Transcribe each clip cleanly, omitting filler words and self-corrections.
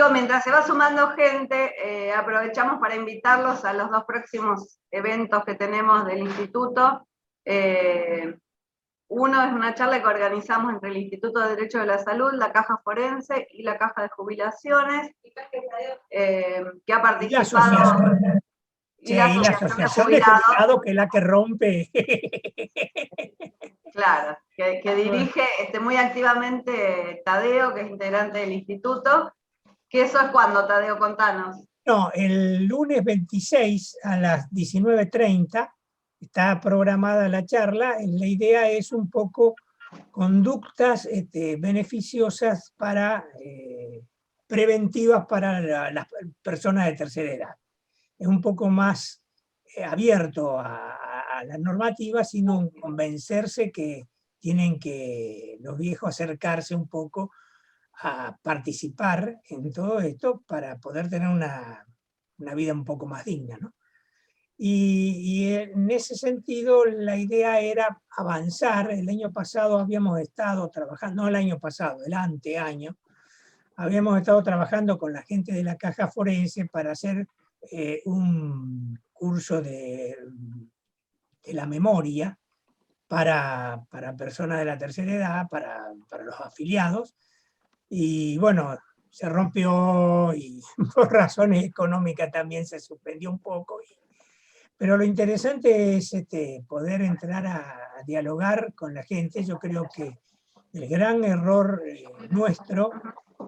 digo, mientras se va sumando gente, aprovechamos para invitarlos a los 2 próximos eventos que tenemos del instituto. Uno es una charla que organizamos entre el Instituto de Derecho de la Salud, la Caja Forense y la Caja de Jubilaciones, que ha participado. Y la Asociación de Jubilados, que es la que rompe. Claro, que dirige muy activamente Tadeo, que es integrante del instituto. ¿Que eso es cuando, Tadeo? Contanos. No, el lunes 26 a las 19:30 está programada la charla. La idea es un poco conductas beneficiosas preventivas para las personas de tercera edad. Es un poco más abierto a las normativas, sino convencerse que tienen que los viejos acercarse un poco a participar en todo esto para poder tener una vida un poco más digna, ¿no? Y en ese sentido la idea era avanzar. El año pasado habíamos estado trabajando, no el año pasado, el anteaño, habíamos estado trabajando con la gente de la Caja Forense para hacer un curso de la memoria para personas de la tercera edad, para los afiliados, y bueno, se rompió y por razones económicas también se suspendió un poco, pero lo interesante es poder entrar a dialogar con la gente. Yo creo que el gran error nuestro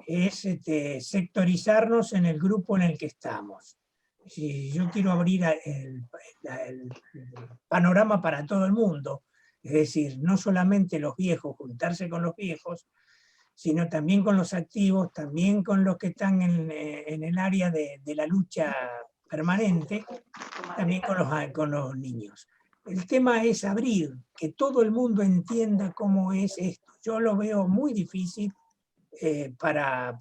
es sectorizarnos en el grupo en el que estamos. Si yo quiero abrir el panorama para todo el mundo, es decir, no solamente los viejos, juntarse con los viejos, sino también con los activos, también con los que están en el área de la lucha permanente, también con los niños. El tema es abrir, que todo el mundo entienda cómo es esto. Yo lo veo muy difícil para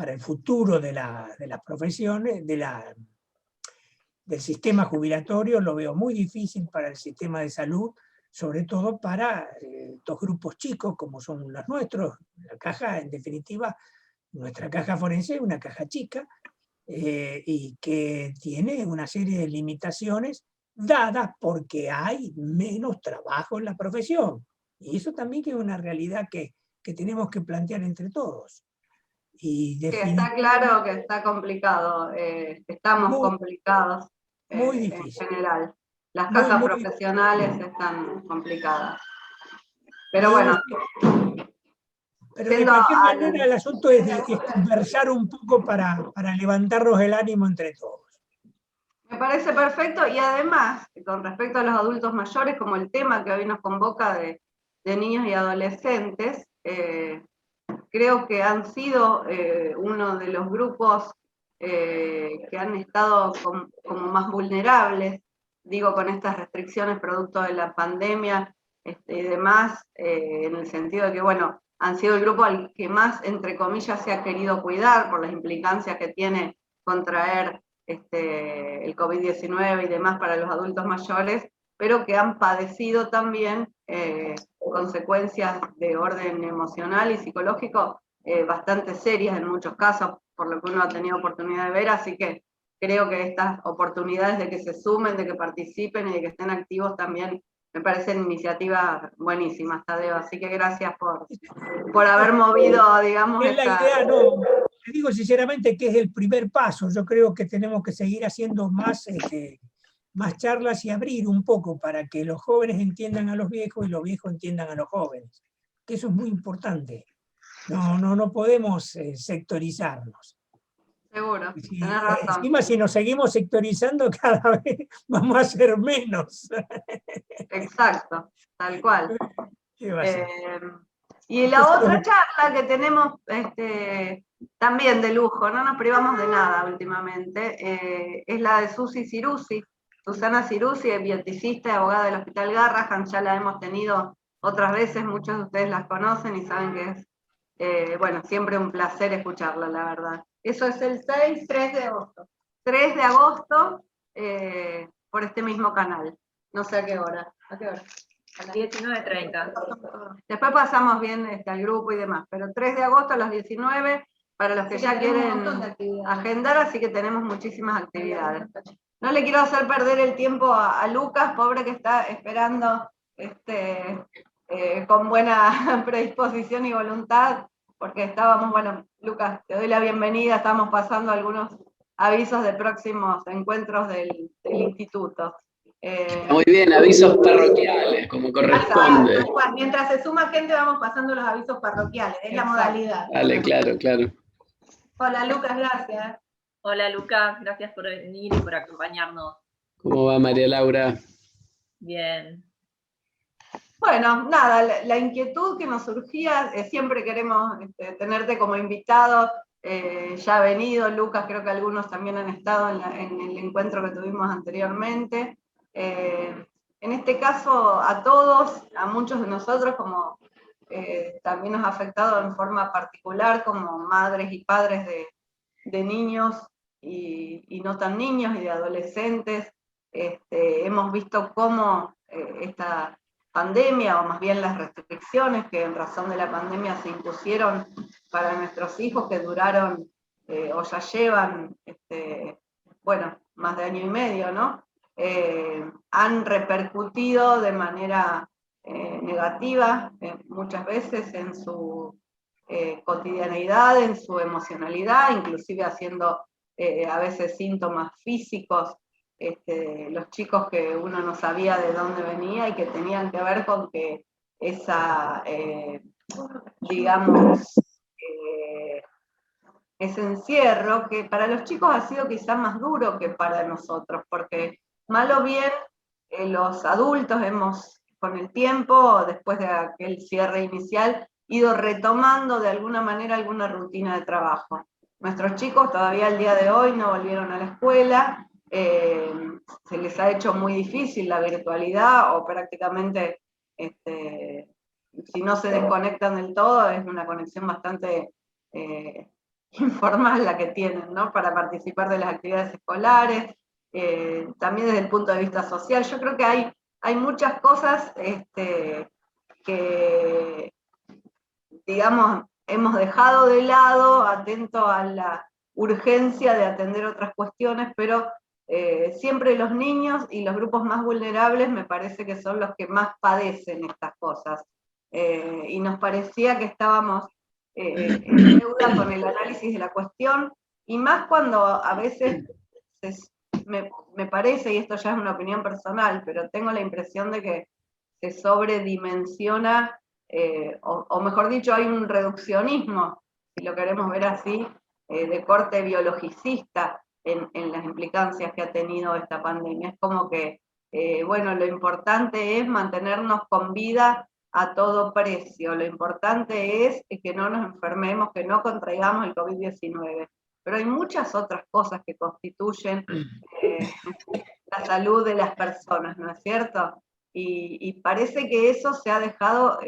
el futuro de las profesiones, del sistema jubilatorio, lo veo muy difícil para el sistema de salud, sobre todo para estos grupos chicos como son los nuestros. La caja, en definitiva, nuestra caja forense es una caja chica, y que tiene una serie de limitaciones dadas porque hay menos trabajo en la profesión. Y eso también es una realidad que tenemos que plantear entre todos. Y está claro que está complicado, estamos complicados muy difícil. En general. Las cajas profesionales están complicadas. Pero bueno. Pero de cualquier manera el asunto es conversar un poco para levantarnos el ánimo entre todos. Me parece perfecto, y además, con respecto a los adultos mayores, como el tema que hoy nos convoca de niños y adolescentes, creo que han sido uno de los grupos que han estado como más vulnerables, digo, con estas restricciones producto de la pandemia y demás, en el sentido de que, bueno, han sido el grupo al que más, entre comillas, se ha querido cuidar por las implicancias que tiene contraer el COVID-19 y demás para los adultos mayores, pero que han padecido también consecuencias de orden emocional y psicológico bastante serias en muchos casos, por lo que uno ha tenido oportunidad de ver, así que creo que estas oportunidades de que se sumen, de que participen y de que estén activos también me parecen iniciativas buenísimas, Tadeo, así que gracias por haber movido, digamos, es la idea, no, te digo sinceramente que es el primer paso. Yo creo que tenemos que seguir haciendo más charlas y abrir un poco para que los jóvenes entiendan a los viejos y los viejos entiendan a los jóvenes, que eso es muy importante. No podemos sectorizarnos. Seguro, tenés razón. Encima, si nos seguimos sectorizando, cada vez vamos a ser menos. Exacto, tal cual. ¿Qué va a ser? Y la otra charla que tenemos también de lujo, no nos privamos de nada últimamente, es la de Susi Ciruzzi, Susana Ciruzzi, bioticista y abogada del Hospital Garrahan. Ya la hemos tenido otras veces, muchos de ustedes las conocen y saben que es, bueno, siempre un placer escucharla, la verdad. Eso es el 3 de agosto. 3 de agosto, por este mismo canal. No sé a qué hora. ¿A qué hora? A las 19:30. Después pasamos bien al grupo y demás, pero 3 de agosto a las 19, para los que Sí, ya tenemos un quieren montón de actividades. agendar, así que tenemos muchísimas actividades. No le quiero hacer perder el tiempo a Lucas, pobre que está esperando con buena predisposición y voluntad, porque estábamos, bueno, Lucas, te doy la bienvenida, estamos pasando algunos avisos de próximos encuentros del instituto. Muy bien, avisos parroquiales, como corresponde. Mientras se suma gente vamos pasando los avisos parroquiales, es la modalidad. Vale, claro, claro. Hola Lucas, gracias. Hola Lucas, gracias por venir y por acompañarnos. ¿Cómo va María Laura? Bien. Bueno, nada, la inquietud que nos surgía, siempre queremos tenerte como invitado, ya ha venido Lucas, creo que algunos también han estado en el encuentro que tuvimos anteriormente. En este caso, a todos, a muchos de nosotros, como también nos ha afectado en forma particular como madres y padres de niños y no tan niños y de adolescentes, hemos visto cómo esta pandemia, o más bien las restricciones que en razón de la pandemia se impusieron para nuestros hijos, que duraron o ya llevan, bueno, más de año y medio, ¿no? Han repercutido de manera negativa muchas veces en su cotidianeidad, en su emocionalidad, inclusive haciendo a veces síntomas físicos, los chicos que uno no sabía de dónde venía y que tenían que ver con que esa, digamos, ese encierro, que para los chicos ha sido quizás más duro que para nosotros, porque mal o bien los adultos hemos, con el tiempo, después de aquel cierre inicial, ido retomando de alguna manera alguna rutina de trabajo. Nuestros chicos todavía al día de hoy no volvieron a la escuela, se les ha hecho muy difícil la virtualidad, o prácticamente, si no se desconectan del todo, es una conexión bastante informal la que tienen, ¿no? Para participar de las actividades escolares, también desde el punto de vista social. Yo creo que hay muchas cosas que, digamos, hemos dejado de lado, atento a la urgencia de atender otras cuestiones, pero siempre los niños y los grupos más vulnerables me parece que son los que más padecen estas cosas. Y nos parecía que estábamos en deuda con el análisis de la cuestión, y más cuando a veces me parece, y esto ya es una opinión personal, pero tengo la impresión de que se sobredimensiona, o mejor dicho, hay un reduccionismo, si lo queremos ver así, de corte biologicista en las implicancias que ha tenido esta pandemia. Es como que, bueno, lo importante es mantenernos con vida a todo precio, lo importante es que no nos enfermemos, que no contraigamos el COVID-19, pero hay muchas otras cosas que constituyen la salud de las personas, ¿no es cierto? Y parece que eso se ha dejado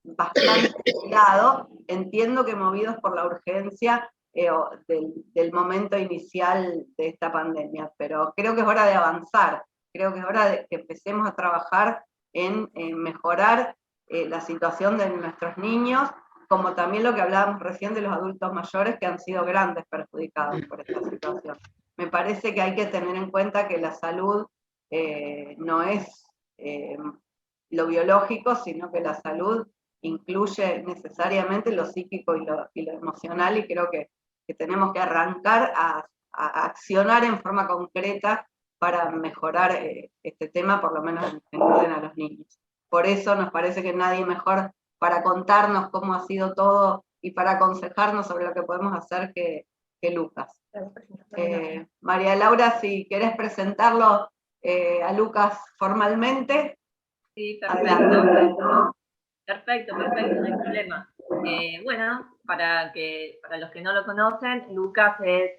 bastante de lado, entiendo que movidos por la urgencia del momento inicial de esta pandemia, pero creo que es hora de avanzar, creo que es hora de que empecemos a trabajar en mejorar la situación de nuestros niños, como también lo que hablábamos recién de los adultos mayores, que han sido grandes perjudicados por esta situación. Me parece que hay que tener en cuenta que la salud no es lo biológico, sino que la salud incluye necesariamente lo psíquico y lo emocional, y creo que tenemos que arrancar a accionar en forma concreta para mejorar este tema, por lo menos en orden a los niños. Por eso nos parece que nadie mejor para contarnos cómo ha sido todo y para aconsejarnos sobre lo que podemos hacer que Lucas. María Laura, si querés presentarlo a Lucas formalmente. Sí, perfecto. Perfecto, no hay problema. Bueno, para los que no lo conocen, Lucas es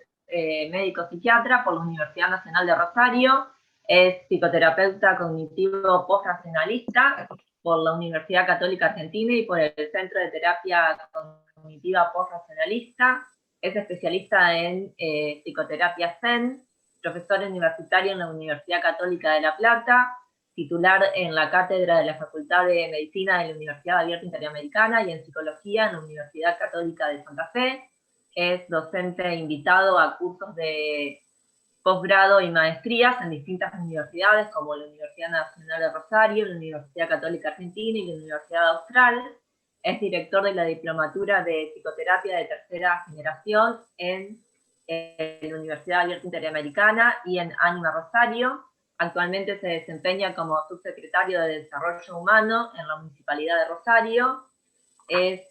médico psiquiatra por la Universidad Nacional de Rosario, es psicoterapeuta cognitivo postracionalista por la Universidad Católica Argentina y por el Centro de Terapia Cognitiva Postracionalista, es especialista en psicoterapia Zen, profesor universitario en la Universidad Católica de La Plata, titular en la cátedra de la Facultad de Medicina de la Universidad Abierta Interamericana y en Psicología en la Universidad Católica de Santa Fe, es docente invitado a cursos de posgrado y maestrías en distintas universidades, como la Universidad Nacional de Rosario, la Universidad Católica Argentina y la Universidad Austral. Es director de la Diplomatura de Psicoterapia de Tercera Generación en la Universidad Abierta Interamericana y en Ánima Rosario. Actualmente se desempeña como subsecretario de Desarrollo Humano en la Municipalidad de Rosario. Es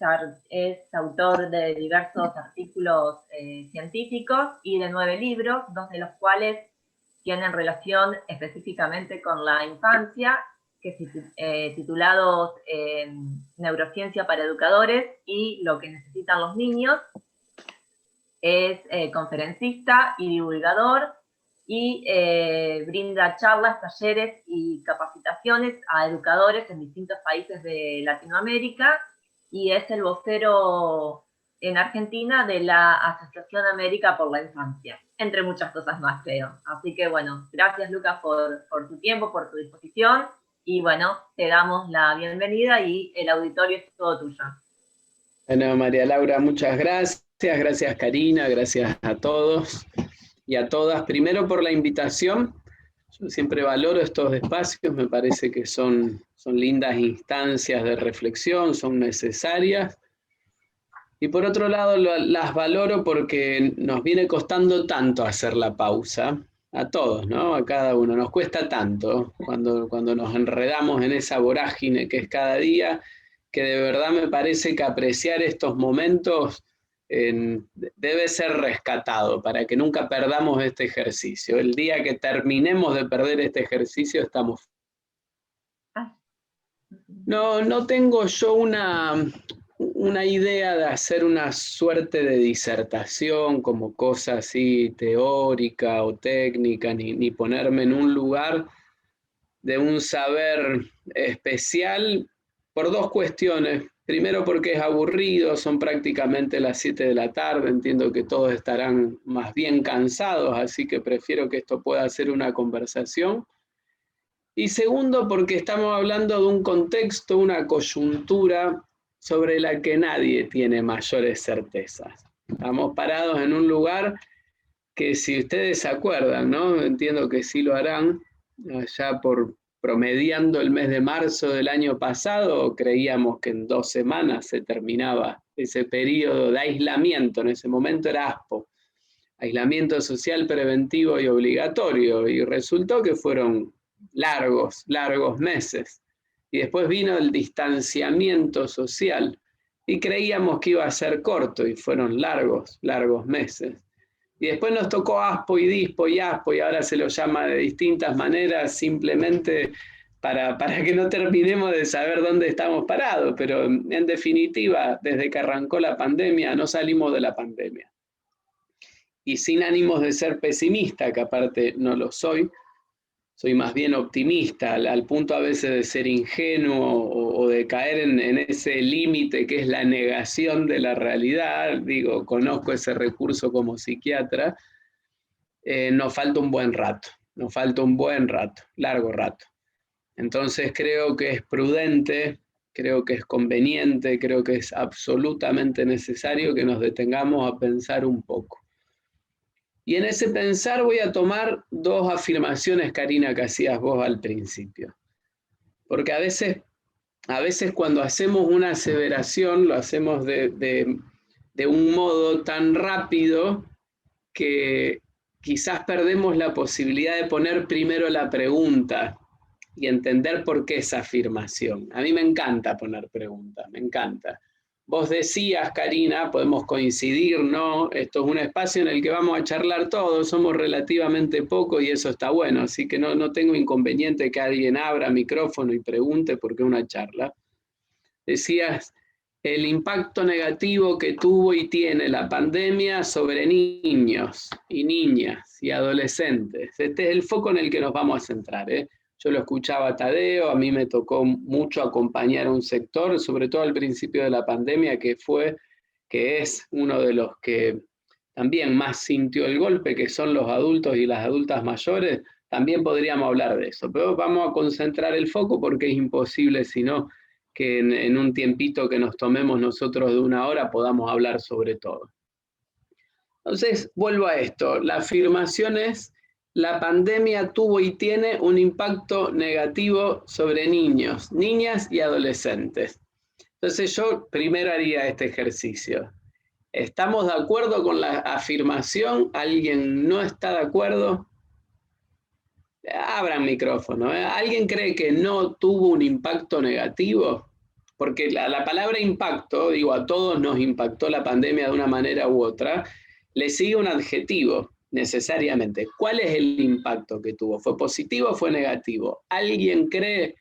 autor de diversos artículos científicos y de 9 libros, 2 de los cuales tienen relación específicamente con la infancia, titulados Neurociencia para Educadores y Lo que necesitan los niños. Es conferencista y divulgador y brinda charlas, talleres y capacitaciones a educadores en distintos países de Latinoamérica, y es el vocero en Argentina de la Asociación América por la Infancia, entre muchas cosas más, creo. Así que bueno, gracias Lucas por tu tiempo, por tu disposición, y bueno, te damos la bienvenida y el auditorio es todo tuyo. Bueno, María Laura, muchas gracias. Gracias Karina, gracias a todos y a todas. Primero por la invitación. Yo siempre valoro estos espacios, me parece que son lindas instancias de reflexión, son necesarias. Y por otro lado las valoro porque nos viene costando tanto hacer la pausa, a todos, ¿no? A cada uno, nos cuesta tanto cuando nos enredamos en esa vorágine que es cada día, que de verdad me parece que apreciar estos momentos debe ser rescatado para que nunca perdamos este ejercicio. El día que terminemos de perder este ejercicio estamos... No tengo yo una idea de hacer una suerte de disertación como cosa así teórica o técnica, ni ponerme en un lugar de un saber especial por 2 cuestiones. Primero porque es aburrido, son prácticamente las 7 de la tarde, entiendo que todos estarán más bien cansados, así que prefiero que esto pueda ser una conversación. Y segundo porque estamos hablando de un contexto, una coyuntura sobre la que nadie tiene mayores certezas. Estamos parados en un lugar que, si ustedes se acuerdan, ¿no? Entiendo que sí lo harán, allá promediando el mes de marzo del año pasado, creíamos que en 2 semanas se terminaba ese periodo de aislamiento. En ese momento era ASPO, aislamiento social preventivo y obligatorio, y resultó que fueron largos meses. Y después vino el distanciamiento social, y creíamos que iba a ser corto, y fueron largos meses. Y después nos tocó ASPO y DISPO y ASPO, y ahora se lo llama de distintas maneras, simplemente para que no terminemos de saber dónde estamos parados. Pero en definitiva, desde que arrancó la pandemia, no salimos de la pandemia. Y sin ánimos de ser pesimista, que aparte no lo soy más bien optimista, al punto a veces de ser ingenuo o de caer en ese límite que es la negación de la realidad. Digo, conozco ese recurso como psiquiatra. Nos falta un buen rato, largo rato. Entonces creo que es prudente, creo que es conveniente, creo que es absolutamente necesario que nos detengamos a pensar un poco. Y en ese pensar voy a tomar 2 afirmaciones, Karina, que hacías vos al principio. Porque a veces cuando hacemos una aseveración, lo hacemos de un modo tan rápido que quizás perdemos la posibilidad de poner primero la pregunta y entender por qué esa afirmación. A mí me encanta poner preguntas, me encanta. Vos decías, Karina, podemos coincidir, ¿no? Esto es un espacio en el que vamos a charlar todos, somos relativamente pocos y eso está bueno, así que no tengo inconveniente que alguien abra micrófono y pregunte porque es una charla. Decías el impacto negativo que tuvo y tiene la pandemia sobre niños y niñas y adolescentes. Este es el foco en el que nos vamos a centrar, ¿eh? Yo lo escuchaba a Tadeo, a mí me tocó mucho acompañar a un sector, sobre todo al principio de la pandemia, que es uno de los que también más sintió el golpe, que son los adultos y las adultas mayores. También podríamos hablar de eso, pero vamos a concentrar el foco porque es imposible, si no, que en un tiempito que nos tomemos nosotros de 1 hora podamos hablar sobre todo. Entonces, vuelvo a esto. La afirmación es, la pandemia tuvo y tiene un impacto negativo sobre niños, niñas y adolescentes. Entonces yo primero haría este ejercicio. ¿Estamos de acuerdo con la afirmación? ¿Alguien no está de acuerdo? Abran micrófono. ¿Alguien cree que no tuvo un impacto negativo? Porque la palabra impacto, digo, a todos nos impactó la pandemia de una manera u otra, le sigue un adjetivo necesariamente. ¿Cuál es el impacto que tuvo? ¿Fue positivo o fue negativo? ¿Alguien cree?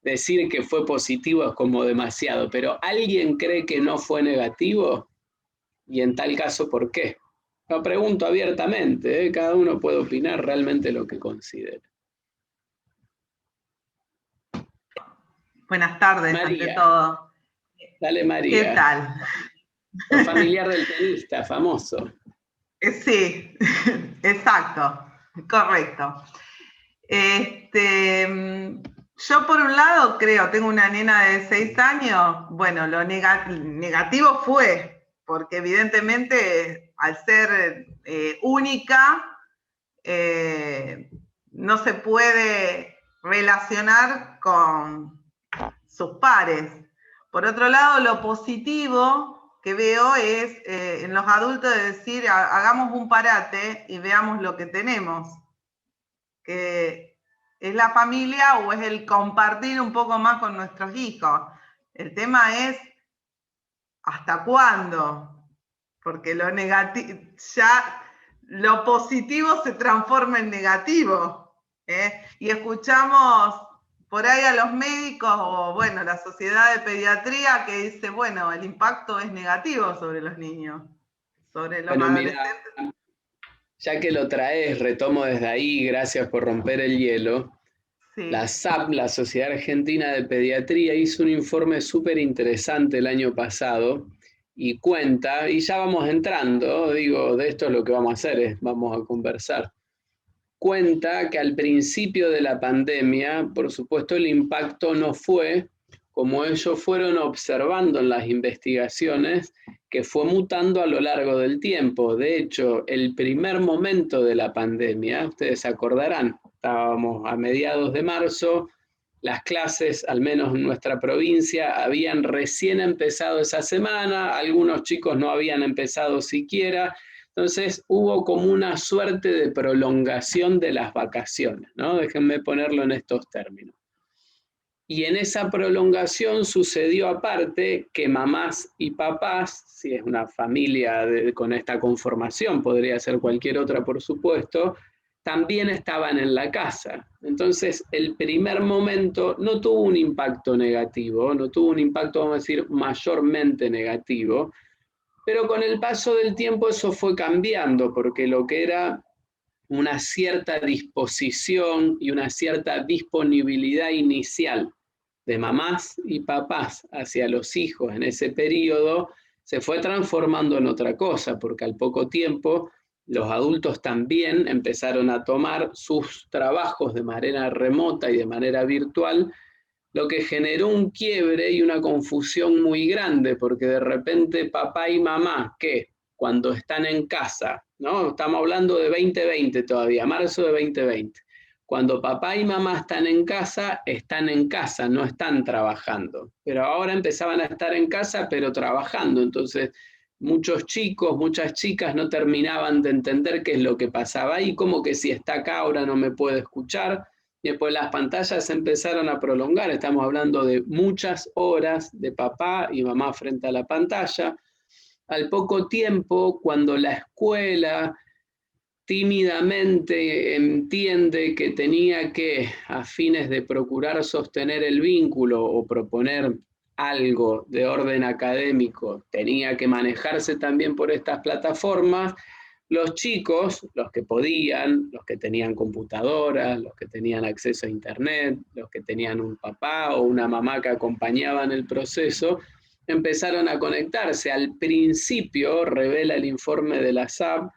Decir que fue positivo es como demasiado, pero ¿alguien cree que no fue negativo? Y en tal caso, ¿por qué? Lo pregunto abiertamente, ¿eh? Cada uno puede opinar realmente lo que considere. Buenas tardes, María. ante todo. Dale, María. ¿Qué tal? El familiar del tenista, famoso. Sí, exacto, correcto. Yo por un lado creo, tengo una nena de 6 años, bueno, lo negativo fue, porque evidentemente al ser única, no se puede relacionar con sus pares. Por otro lado, lo positivo que veo es en los adultos de decir, hagamos un parate y veamos lo que tenemos. Que es la familia o es el compartir un poco más con nuestros hijos. El tema es ¿hasta cuándo? Porque lo negativo, ya lo positivo se transforma en negativo. Y escuchamos por ahí a los médicos o bueno, la sociedad de pediatría que dice, bueno, el impacto es negativo sobre los niños, sobre los adolescentes. Mira, ya que lo traes, retomo desde ahí, gracias por romper el hielo. Sí. La SAP, la Sociedad Argentina de Pediatría, hizo un informe súper interesante el año pasado y cuenta, y ya vamos entrando, digo, de esto es lo que vamos a hacer, vamos a conversar. Cuenta que al principio de la pandemia, por supuesto, el impacto no fue como ellos fueron observando en las investigaciones, que fue mutando a lo largo del tiempo. De hecho, el primer momento de la pandemia, ustedes se acordarán, estábamos a mediados de marzo, las clases, al menos en nuestra provincia, habían recién empezado esa semana, algunos chicos no habían empezado siquiera. Entonces hubo como una suerte de prolongación de las vacaciones, ¿no? Déjenme ponerlo en estos términos. Y en esa prolongación sucedió aparte que mamás y papás, si es una familia con esta conformación, podría ser cualquier otra por supuesto, también estaban en la casa. Entonces el primer momento no tuvo un impacto negativo, no tuvo un impacto, vamos a decir, mayormente negativo, pero con el paso del tiempo eso fue cambiando, porque lo que era una cierta disposición y una cierta disponibilidad inicial de mamás y papás hacia los hijos en ese periodo, se fue transformando en otra cosa, porque al poco tiempo los adultos también empezaron a tomar sus trabajos de manera remota y de manera virtual, lo que generó un quiebre y una confusión muy grande, porque de repente papá y mamá, que cuando están en casa, ¿no? Estamos hablando de 2020 todavía, marzo de 2020. Cuando papá y mamá están en casa, no están trabajando. Pero ahora empezaban a estar en casa, pero trabajando. Entonces, muchos chicos, muchas chicas no terminaban de entender qué es lo que pasaba ahí, como que si está acá ahora no me puede escuchar. Y después las pantallas se empezaron a prolongar. Estamos hablando de muchas horas de papá y mamá frente a la pantalla. Al poco tiempo, cuando la escuela tímidamente entiende que tenía que, a fines de procurar sostener el vínculo o proponer algo de orden académico, tenía que manejarse también por estas plataformas, los chicos, los que podían, los que tenían computadoras, los que tenían acceso a internet, los que tenían un papá o una mamá que acompañaban el proceso, empezaron a conectarse. Al principio, revela el informe de la SAP,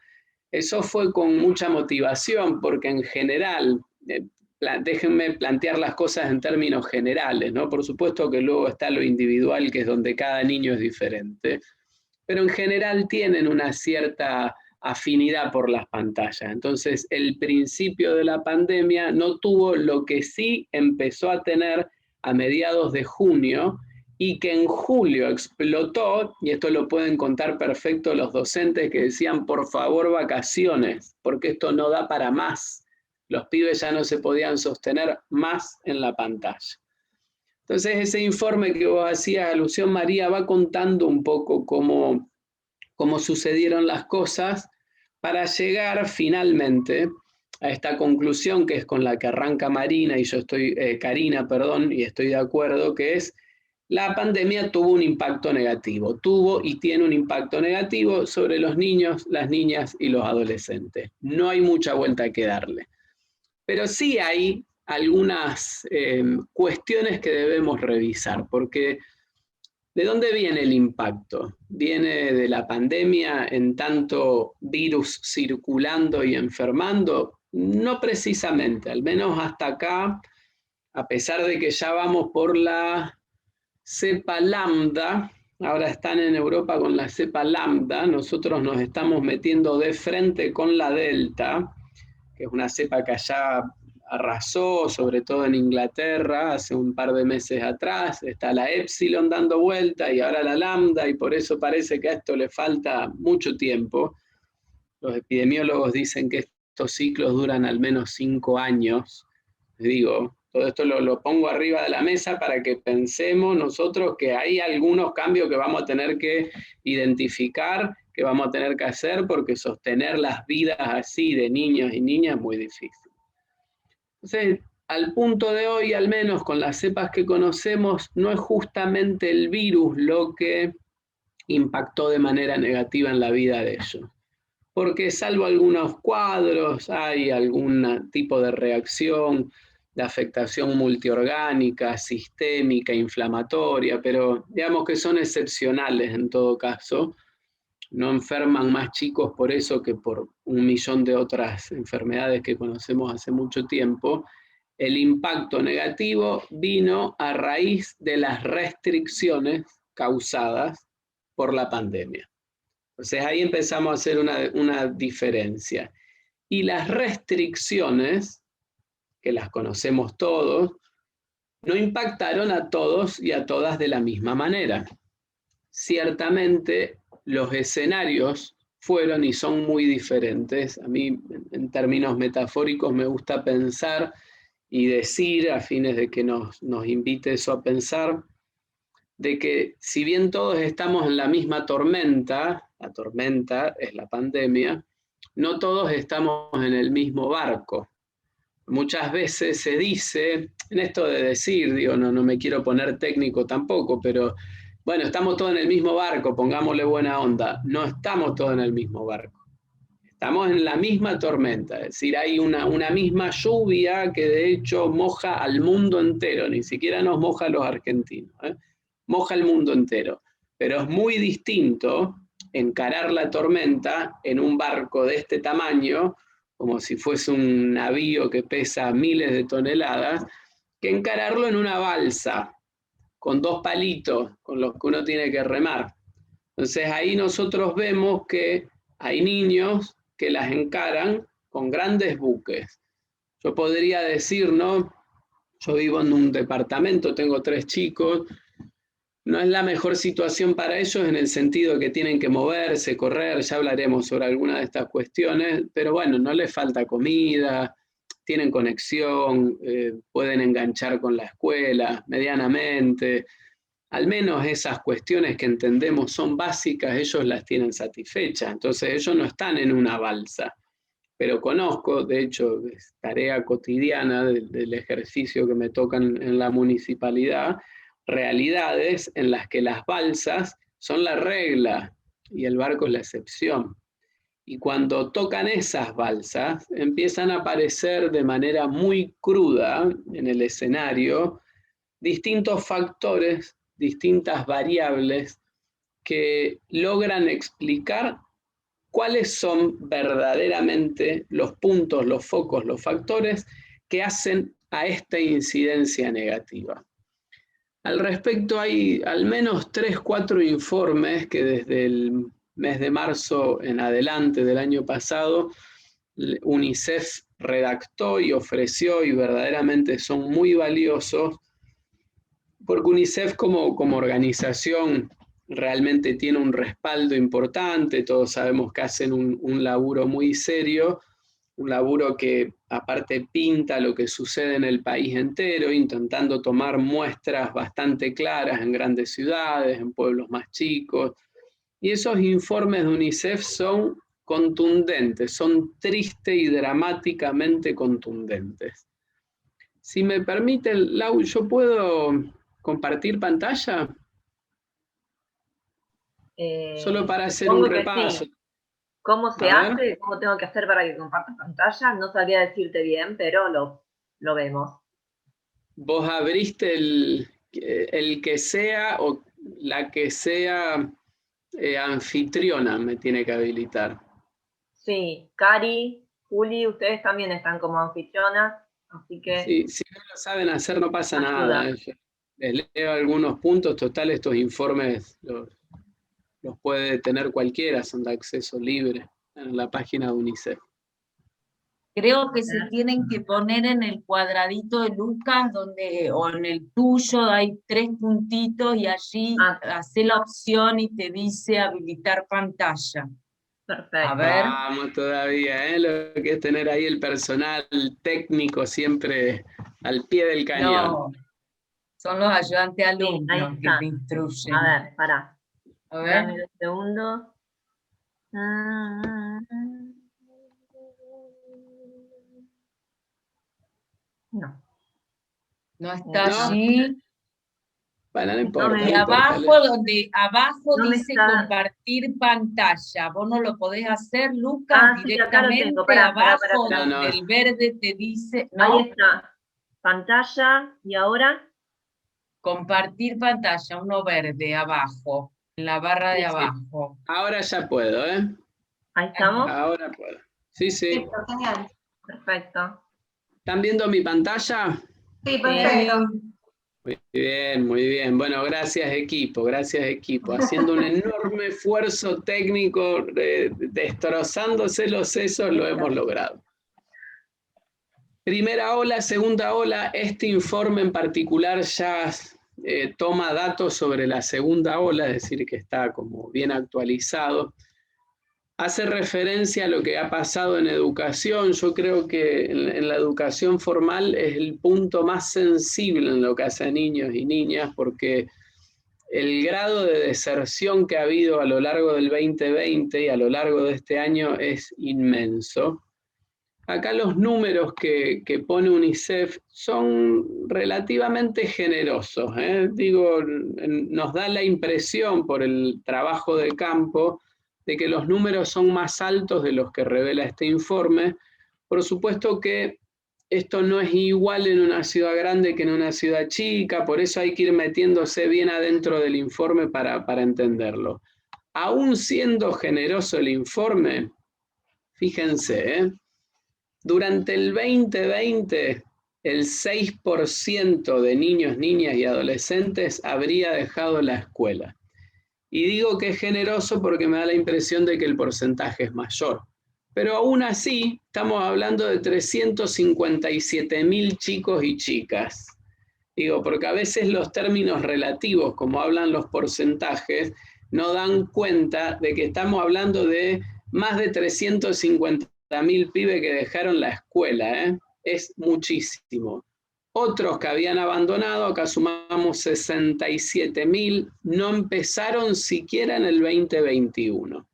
eso fue con mucha motivación, porque en general, déjenme plantear las cosas en términos generales, ¿no? Por supuesto que luego está lo individual, que es donde cada niño es diferente, pero en general tienen una cierta afinidad por las pantallas. Entonces, el principio de la pandemia no tuvo lo que sí empezó a tener a mediados de junio, y que en julio explotó, y esto lo pueden contar perfecto los docentes que decían, por favor, vacaciones, porque esto no da para más. Los pibes ya no se podían sostener más en la pantalla. Entonces, ese informe que vos hacías alusión, María, va contando un poco cómo sucedieron las cosas para llegar finalmente a esta conclusión, que es con la que arranca Karina, y estoy de acuerdo, que es: la pandemia tuvo un impacto negativo, tuvo y tiene un impacto negativo sobre los niños, las niñas y los adolescentes. No hay mucha vuelta que darle. Pero sí hay algunas cuestiones que debemos revisar, porque ¿de dónde viene el impacto? ¿Viene de la pandemia en tanto virus circulando y enfermando? No precisamente, al menos hasta acá, a pesar de que ya vamos por la cepa lambda, ahora están en Europa con la cepa lambda, nosotros nos estamos metiendo de frente con la delta, que es una cepa que allá arrasó, sobre todo en Inglaterra, hace un par de meses atrás. Está la epsilon dando vuelta y ahora la lambda, y por eso parece que a esto le falta mucho tiempo. Los epidemiólogos dicen que estos ciclos duran al menos 5 años. Les digo, todo esto lo pongo arriba de la mesa para que pensemos nosotros que hay algunos cambios que vamos a tener que identificar, que vamos a tener que hacer, porque sostener las vidas así de niños y niñas es muy difícil. Entonces, al punto de hoy, al menos con las cepas que conocemos, no es justamente el virus lo que impactó de manera negativa en la vida de ellos. Porque salvo algunos cuadros, hay algún tipo de reacción, de afectación multiorgánica, sistémica, inflamatoria, pero digamos que son excepcionales en todo caso. No enferman más chicos por eso que por 1.000.000 de otras enfermedades que conocemos hace mucho tiempo. El impacto negativo vino a raíz de las restricciones causadas por la pandemia. Entonces ahí empezamos a hacer una diferencia. Y las restricciones, que las conocemos todos, no impactaron a todos y a todas de la misma manera. Ciertamente los escenarios fueron y son muy diferentes. A mí, en términos metafóricos, me gusta pensar y decir, a fines de que nos invite eso a pensar, de que si bien todos estamos en la misma tormenta, la tormenta es la pandemia, no todos estamos en el mismo barco. Muchas veces se dice, en esto de decir, digo, no me quiero poner técnico tampoco, pero bueno, estamos todos en el mismo barco, pongámosle buena onda. No estamos todos en el mismo barco. Estamos en la misma tormenta, es decir, hay una misma lluvia que de hecho moja al mundo entero, ni siquiera nos moja a los argentinos, moja al mundo entero. Pero es muy distinto encarar la tormenta en un barco de este tamaño, como si fuese un navío que pesa miles de toneladas, que encararlo en una balsa, con 2 palitos con los que uno tiene que remar. Entonces ahí nosotros vemos que hay niños que las encaran con grandes buques. Yo podría decir, ¿no? Yo vivo en un departamento, tengo 3 chicos, no es la mejor situación para ellos en el sentido de que tienen que moverse, correr, ya hablaremos sobre algunas de estas cuestiones, pero bueno, no les falta comida, tienen conexión, pueden enganchar con la escuela medianamente, al menos esas cuestiones que entendemos son básicas, ellos las tienen satisfechas, entonces ellos no están en una balsa, pero conozco, de hecho, es tarea cotidiana del ejercicio que me toca en la municipalidad, realidades en las que las balsas son la regla y el barco es la excepción. Y cuando tocan esas balsas, empiezan a aparecer de manera muy cruda en el escenario distintos factores, distintas variables que logran explicar cuáles son verdaderamente los puntos, los focos, los factores que hacen a esta incidencia negativa. Al respecto hay al menos 3 o 4 informes que desde el mes de marzo en adelante del año pasado, UNICEF redactó y ofreció, y verdaderamente son muy valiosos, porque UNICEF como organización realmente tiene un respaldo importante, todos sabemos que hacen un laburo muy serio, un laburo que aparte pinta lo que sucede en el país entero, intentando tomar muestras bastante claras en grandes ciudades, en pueblos más chicos, y esos informes de UNICEF son contundentes, son tristes y dramáticamente contundentes. Si me permite, Lau, ¿yo puedo compartir pantalla? Solo para hacer un repaso. Sí. ¿Cómo se hace? ¿Cómo tengo que hacer para que compartas pantalla? No sabría decirte bien, pero lo vemos. Vos abriste el que sea o la que sea anfitriona, me tiene que habilitar. Sí, Cari, Juli, ustedes también están como anfitrionas, así que... Sí, si no lo saben hacer no pasa ayuda. nada. Les leo algunos puntos, total estos informes los puede tener cualquiera, son de acceso libre en la página de UNICEF. Creo que se tienen que poner en el cuadradito de Lucas, o en el tuyo hay 3 puntitos y allí hace la opción y te dice habilitar pantalla. Perfecto. A ver. Vamos todavía, lo que es tener ahí el personal técnico siempre al pie del cañón. No, son los ayudantes alumnos que te instruyen. A ver, pará. A ver. Dame un segundo. No. No está allí. Bueno, no importa. Y abajo dice compartir pantalla. Vos no lo podés hacer, Lucas, directamente abajo donde el verde te dice. ¿no? Ahí está. Pantalla, y ahora. Compartir pantalla, uno verde abajo, en la barra de abajo. Ahora ya puedo, ¿eh? Ahí estamos. Ahora puedo. Sí, sí. Genial. Perfecto. ¿Están viendo mi pantalla? Sí, perfecto. Muy bien, muy bien. Bueno, gracias equipo, gracias equipo. Haciendo un enorme esfuerzo técnico, destrozándose los sesos, lo hemos logrado. Primera ola, segunda ola, este informe en particular ya toma datos sobre la segunda ola, es decir, que está como bien actualizado. Hace referencia a lo que ha pasado en educación. Yo creo que en la educación formal es el punto más sensible en lo que hace a niños y niñas, porque el grado de deserción que ha habido a lo largo del 2020 y a lo largo de este año es inmenso. Acá los números que pone UNICEF son relativamente generosos, ¿eh? Digo, nos da la impresión por el trabajo de campo de que los números son más altos de los que revela este informe. Por supuesto que esto no es igual en una ciudad grande que en una ciudad chica, por eso hay que ir metiéndose bien adentro del informe para entenderlo. Aún siendo generoso el informe, fíjense, durante el 2020, el 6% de niños, niñas y adolescentes habría dejado la escuela. Y digo que es generoso porque me da la impresión de que el porcentaje es mayor. Pero aún así, estamos hablando de 357.000 chicos y chicas. Digo, porque a veces los términos relativos, como hablan los porcentajes, no dan cuenta de que estamos hablando de más de 350.000 pibes que dejaron la escuela, ¿eh? Es muchísimo. Otros que habían abandonado, acá sumamos 67.000, no empezaron siquiera en el 2021.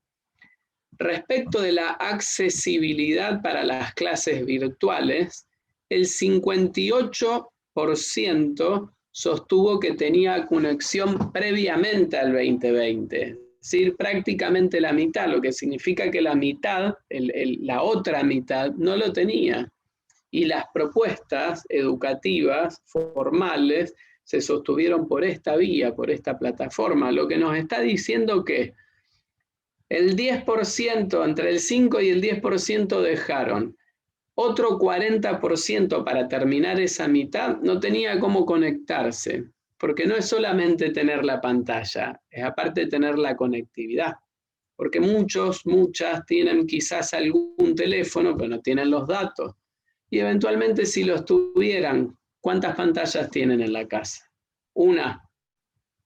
Respecto de la accesibilidad para las clases virtuales, el 58% sostuvo que tenía conexión previamente al 2020. Es decir, prácticamente la mitad, lo que significa que la mitad, la otra mitad, no lo tenía. Y las propuestas educativas formales se sostuvieron por esta vía, por esta plataforma, lo que nos está diciendo que el 10%, entre el 5 y el 10% dejaron. Otro 40% para terminar esa mitad no tenía cómo conectarse, porque no es solamente tener la pantalla, es aparte tener la conectividad. porque muchas tienen quizás algún teléfono, pero no tienen los datos. Y eventualmente si los tuvieran, ¿cuántas pantallas tienen en la casa? 1,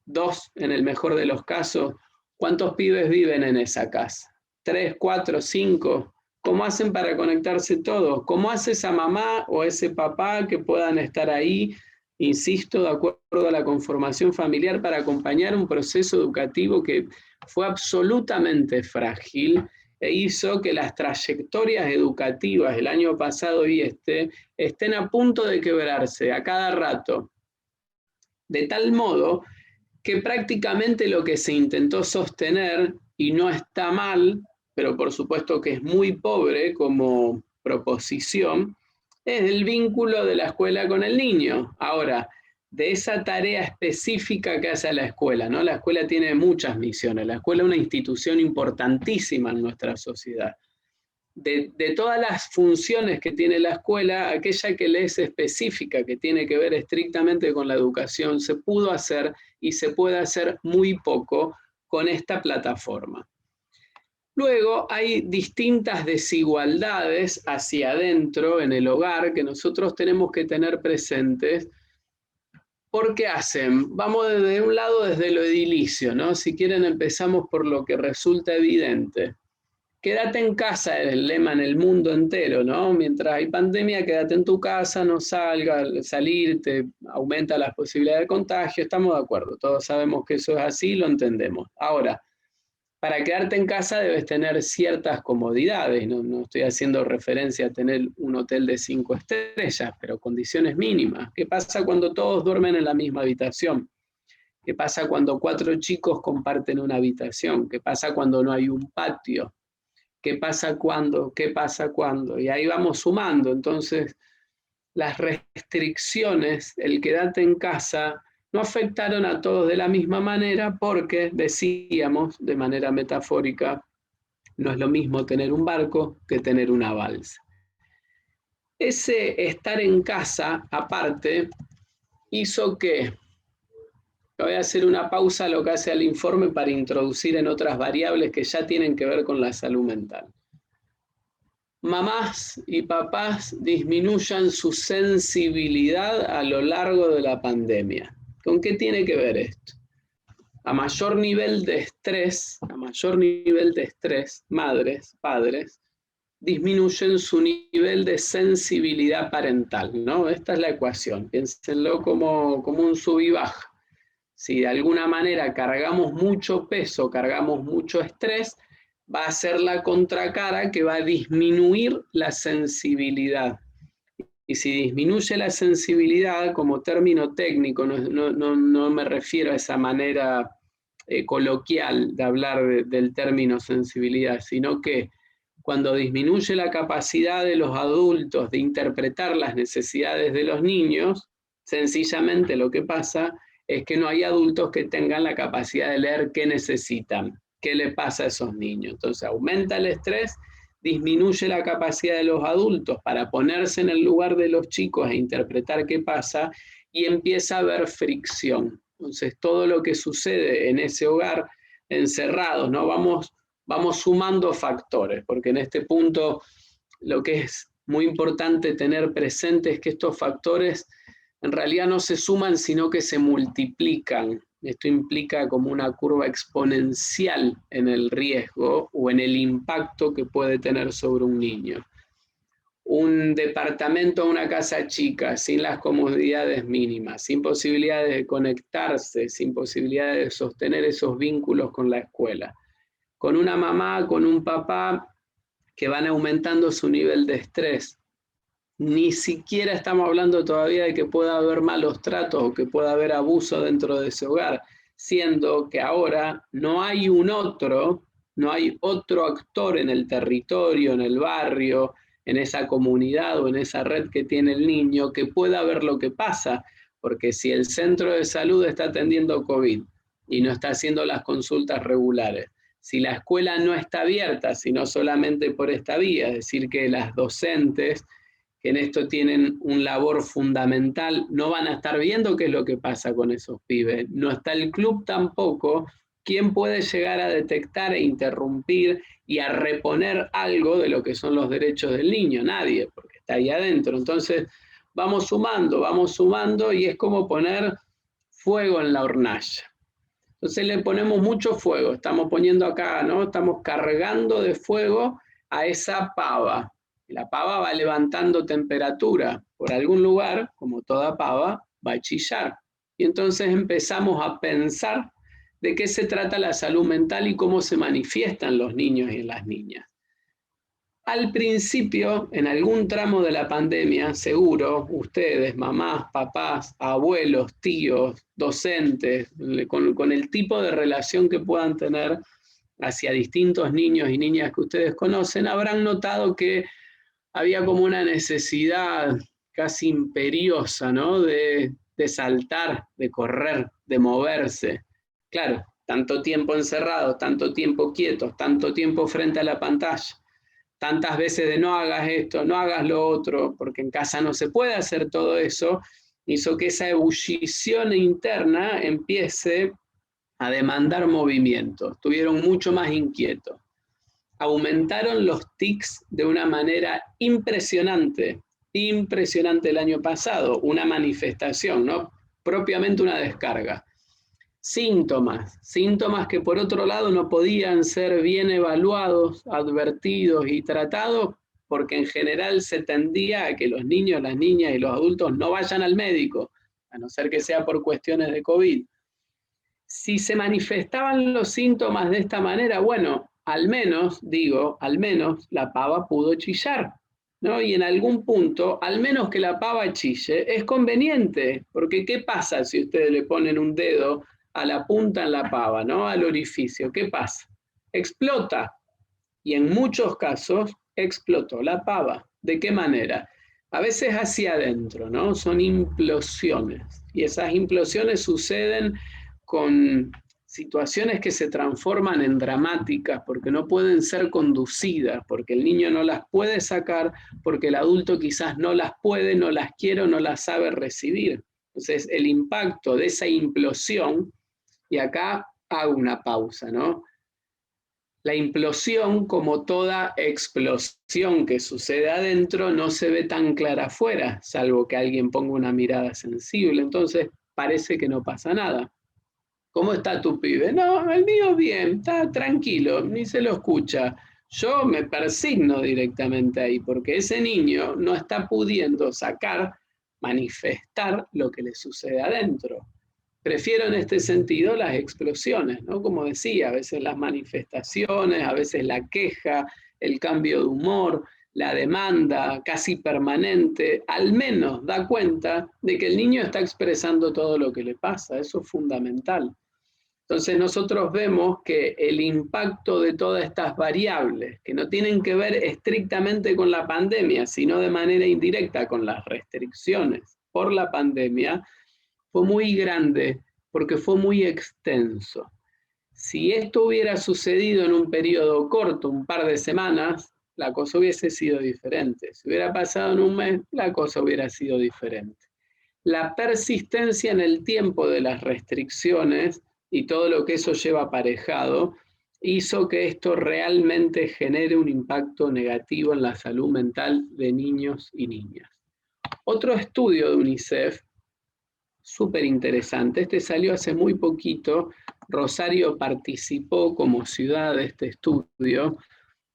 2, en el mejor de los casos. ¿Cuántos pibes viven en esa casa? 3, 4, 5. ¿Cómo hacen para conectarse todos? ¿Cómo hace esa mamá o ese papá que puedan estar ahí, insisto, de acuerdo a la conformación familiar, para acompañar un proceso educativo que fue absolutamente frágil e hizo que las trayectorias educativas del año pasado y estén a punto de quebrarse a cada rato? De tal modo que prácticamente lo que se intentó sostener, y no está mal, pero por supuesto que es muy pobre como proposición, es el vínculo de la escuela con el niño. Ahora, de esa tarea específica que hace la escuela, ¿no? La escuela tiene muchas misiones, la escuela es una institución importantísima en nuestra sociedad. De todas las funciones que tiene la escuela, aquella que le es específica, que tiene que ver estrictamente con la educación, se pudo hacer y se puede hacer muy poco con esta plataforma. Luego hay distintas desigualdades hacia adentro en el hogar que nosotros tenemos que tener presentes. ¿Por qué hacen? Vamos desde un lado, desde lo edilicio, ¿no? Si quieren empezamos por lo que resulta evidente. Quédate en casa es el lema en el mundo entero, ¿no? Mientras hay pandemia, quédate en tu casa, no salgas, salir te aumenta las posibilidades de contagio, estamos de acuerdo, todos sabemos que eso es así, lo entendemos. Ahora, para quedarte en casa debes tener ciertas comodidades, no estoy haciendo referencia a tener un hotel de 5 estrellas, pero condiciones mínimas. ¿Qué pasa cuando todos duermen en la misma habitación? ¿Qué pasa cuando 4 chicos comparten una habitación? ¿Qué pasa cuando no hay un patio? ¿Qué pasa cuando? ¿Qué pasa cuando? Y ahí vamos sumando. Entonces, las restricciones, el quedarte en casa, no afectaron a todos de la misma manera porque, decíamos de manera metafórica, no es lo mismo tener un barco que tener una balsa. Ese estar en casa, aparte, hizo que... Voy a hacer una pausa a lo que hace al informe para introducir en otras variables que ya tienen que ver con la salud mental. Mamás y papás disminuyan su sensibilidad a lo largo de la pandemia. ¿Con qué tiene que ver esto? A mayor nivel de estrés, madres, padres, disminuyen su nivel de sensibilidad parental, ¿no? Esta es la ecuación, piénsenlo como un sub y baja. Si de alguna manera cargamos mucho peso, cargamos mucho estrés, va a ser la contracara que va a disminuir la sensibilidad. Y si disminuye la sensibilidad, como término técnico, no me refiero a esa manera coloquial de hablar del término sensibilidad, sino que cuando disminuye la capacidad de los adultos de interpretar las necesidades de los niños, sencillamente lo que pasa es que no hay adultos que tengan la capacidad de leer qué necesitan, qué le pasa a esos niños. Entonces aumenta el estrés, disminuye la capacidad de los adultos para ponerse en el lugar de los chicos e interpretar qué pasa y empieza a haber fricción. Entonces todo lo que sucede en ese hogar encerrados, ¿no? Vamos sumando factores, porque en este punto lo que es muy importante tener presente es que estos factores en realidad no se suman, sino que se multiplican. Esto implica como una curva exponencial en el riesgo o en el impacto que puede tener sobre un niño. Un departamento o una casa chica, sin las comodidades mínimas, sin posibilidades de conectarse, sin posibilidades de sostener esos vínculos con la escuela. Con una mamá, con un papá que van aumentando su nivel de estrés. Ni siquiera estamos hablando todavía de que pueda haber malos tratos o que pueda haber abuso dentro de ese hogar, siendo que ahora no hay otro actor en el territorio, en el barrio, en esa comunidad o en esa red que tiene el niño que pueda ver lo que pasa, porque si el centro de salud está atendiendo COVID y no está haciendo las consultas regulares, si la escuela no está abierta, sino solamente por esta vía, es decir, que las docentes que en esto tienen un labor fundamental, no van a estar viendo qué es lo que pasa con esos pibes. No está el club tampoco, ¿quién puede llegar a detectar e interrumpir y a reponer algo de lo que son los derechos del niño? Nadie, porque está ahí adentro. Entonces vamos sumando y es como poner fuego en la hornalla. Entonces le ponemos mucho fuego, estamos poniendo acá, ¿no? Estamos cargando de fuego a esa pava. Y la pava va levantando temperatura por algún lugar, como toda pava, va a chillar. Y entonces empezamos a pensar de qué se trata la salud mental y cómo se manifiestan los niños y las niñas. Al principio, en algún tramo de la pandemia, seguro, ustedes, mamás, papás, abuelos, tíos, docentes, con el tipo de relación que puedan tener hacia distintos niños y niñas que ustedes conocen, habrán notado que había como una necesidad casi imperiosa, ¿no? de saltar, de correr, de moverse. Claro, tanto tiempo encerrados, tanto tiempo quietos, tanto tiempo frente a la pantalla. Tantas veces de no hagas esto, no hagas lo otro, porque en casa no se puede hacer todo eso, hizo que esa ebullición interna empiece a demandar movimiento. Estuvieron mucho más inquietos. Aumentaron los tics de una manera impresionante el año pasado, una manifestación, no propiamente una descarga. Síntomas que por otro lado no podían ser bien evaluados, advertidos y tratados, porque en general se tendía a que los niños, las niñas y los adultos no vayan al médico, a no ser que sea por cuestiones de COVID. Si se manifestaban los síntomas de esta manera, bueno, al menos la pava pudo chillar, ¿no? Y en algún punto, al menos que la pava chille, es conveniente, porque ¿qué pasa si ustedes le ponen un dedo a la punta en la pava, ¿no? Al orificio? ¿Qué pasa? Explota. Y en muchos casos explotó la pava. ¿De qué manera? A veces hacia adentro, ¿no? Son implosiones. Y esas implosiones suceden con situaciones que se transforman en dramáticas porque no pueden ser conducidas, porque el niño no las puede sacar, porque el adulto quizás no las puede, no las quiere o no las sabe recibir. Entonces el impacto de esa implosión, y acá hago una pausa, ¿no? La implosión, como toda explosión que sucede adentro, no se ve tan clara afuera, salvo que alguien ponga una mirada sensible. Entonces parece que no pasa nada. ¿Cómo está tu pibe? No, el mío bien, está tranquilo, ni se lo escucha. Yo me persigno directamente ahí, porque ese niño no está pudiendo sacar, manifestar lo que le sucede adentro. Prefiero en este sentido las explosiones, ¿no? Como decía, a veces las manifestaciones, a veces la queja, el cambio de humor, la demanda casi permanente, al menos da cuenta de que el niño está expresando todo lo que le pasa. Eso es fundamental. Entonces nosotros vemos que el impacto de todas estas variables, que no tienen que ver estrictamente con la pandemia, sino de manera indirecta con las restricciones por la pandemia, fue muy grande porque fue muy extenso. Si esto hubiera sucedido en un periodo corto, un par de semanas, la cosa hubiese sido diferente. Si hubiera pasado en un mes, la cosa hubiera sido diferente. La persistencia en el tiempo de las restricciones y todo lo que eso lleva aparejado, hizo que esto realmente genere un impacto negativo en la salud mental de niños y niñas. Otro estudio de UNICEF, súper interesante, este salió hace muy poquito, Rosario participó como ciudad de este estudio,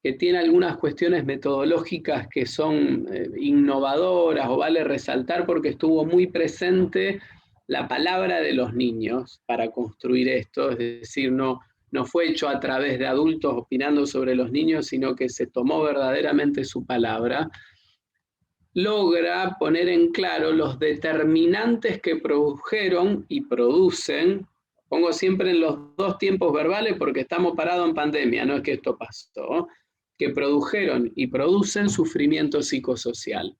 que tiene algunas cuestiones metodológicas que son innovadoras o vale resaltar porque estuvo muy presente la palabra de los niños para construir esto, es decir, no fue hecho a través de adultos opinando sobre los niños, sino que se tomó verdaderamente su palabra, logra poner en claro los determinantes que produjeron y producen, pongo siempre en los dos tiempos verbales porque estamos parados en pandemia, no es que esto pasó, que produjeron y producen sufrimiento psicosocial.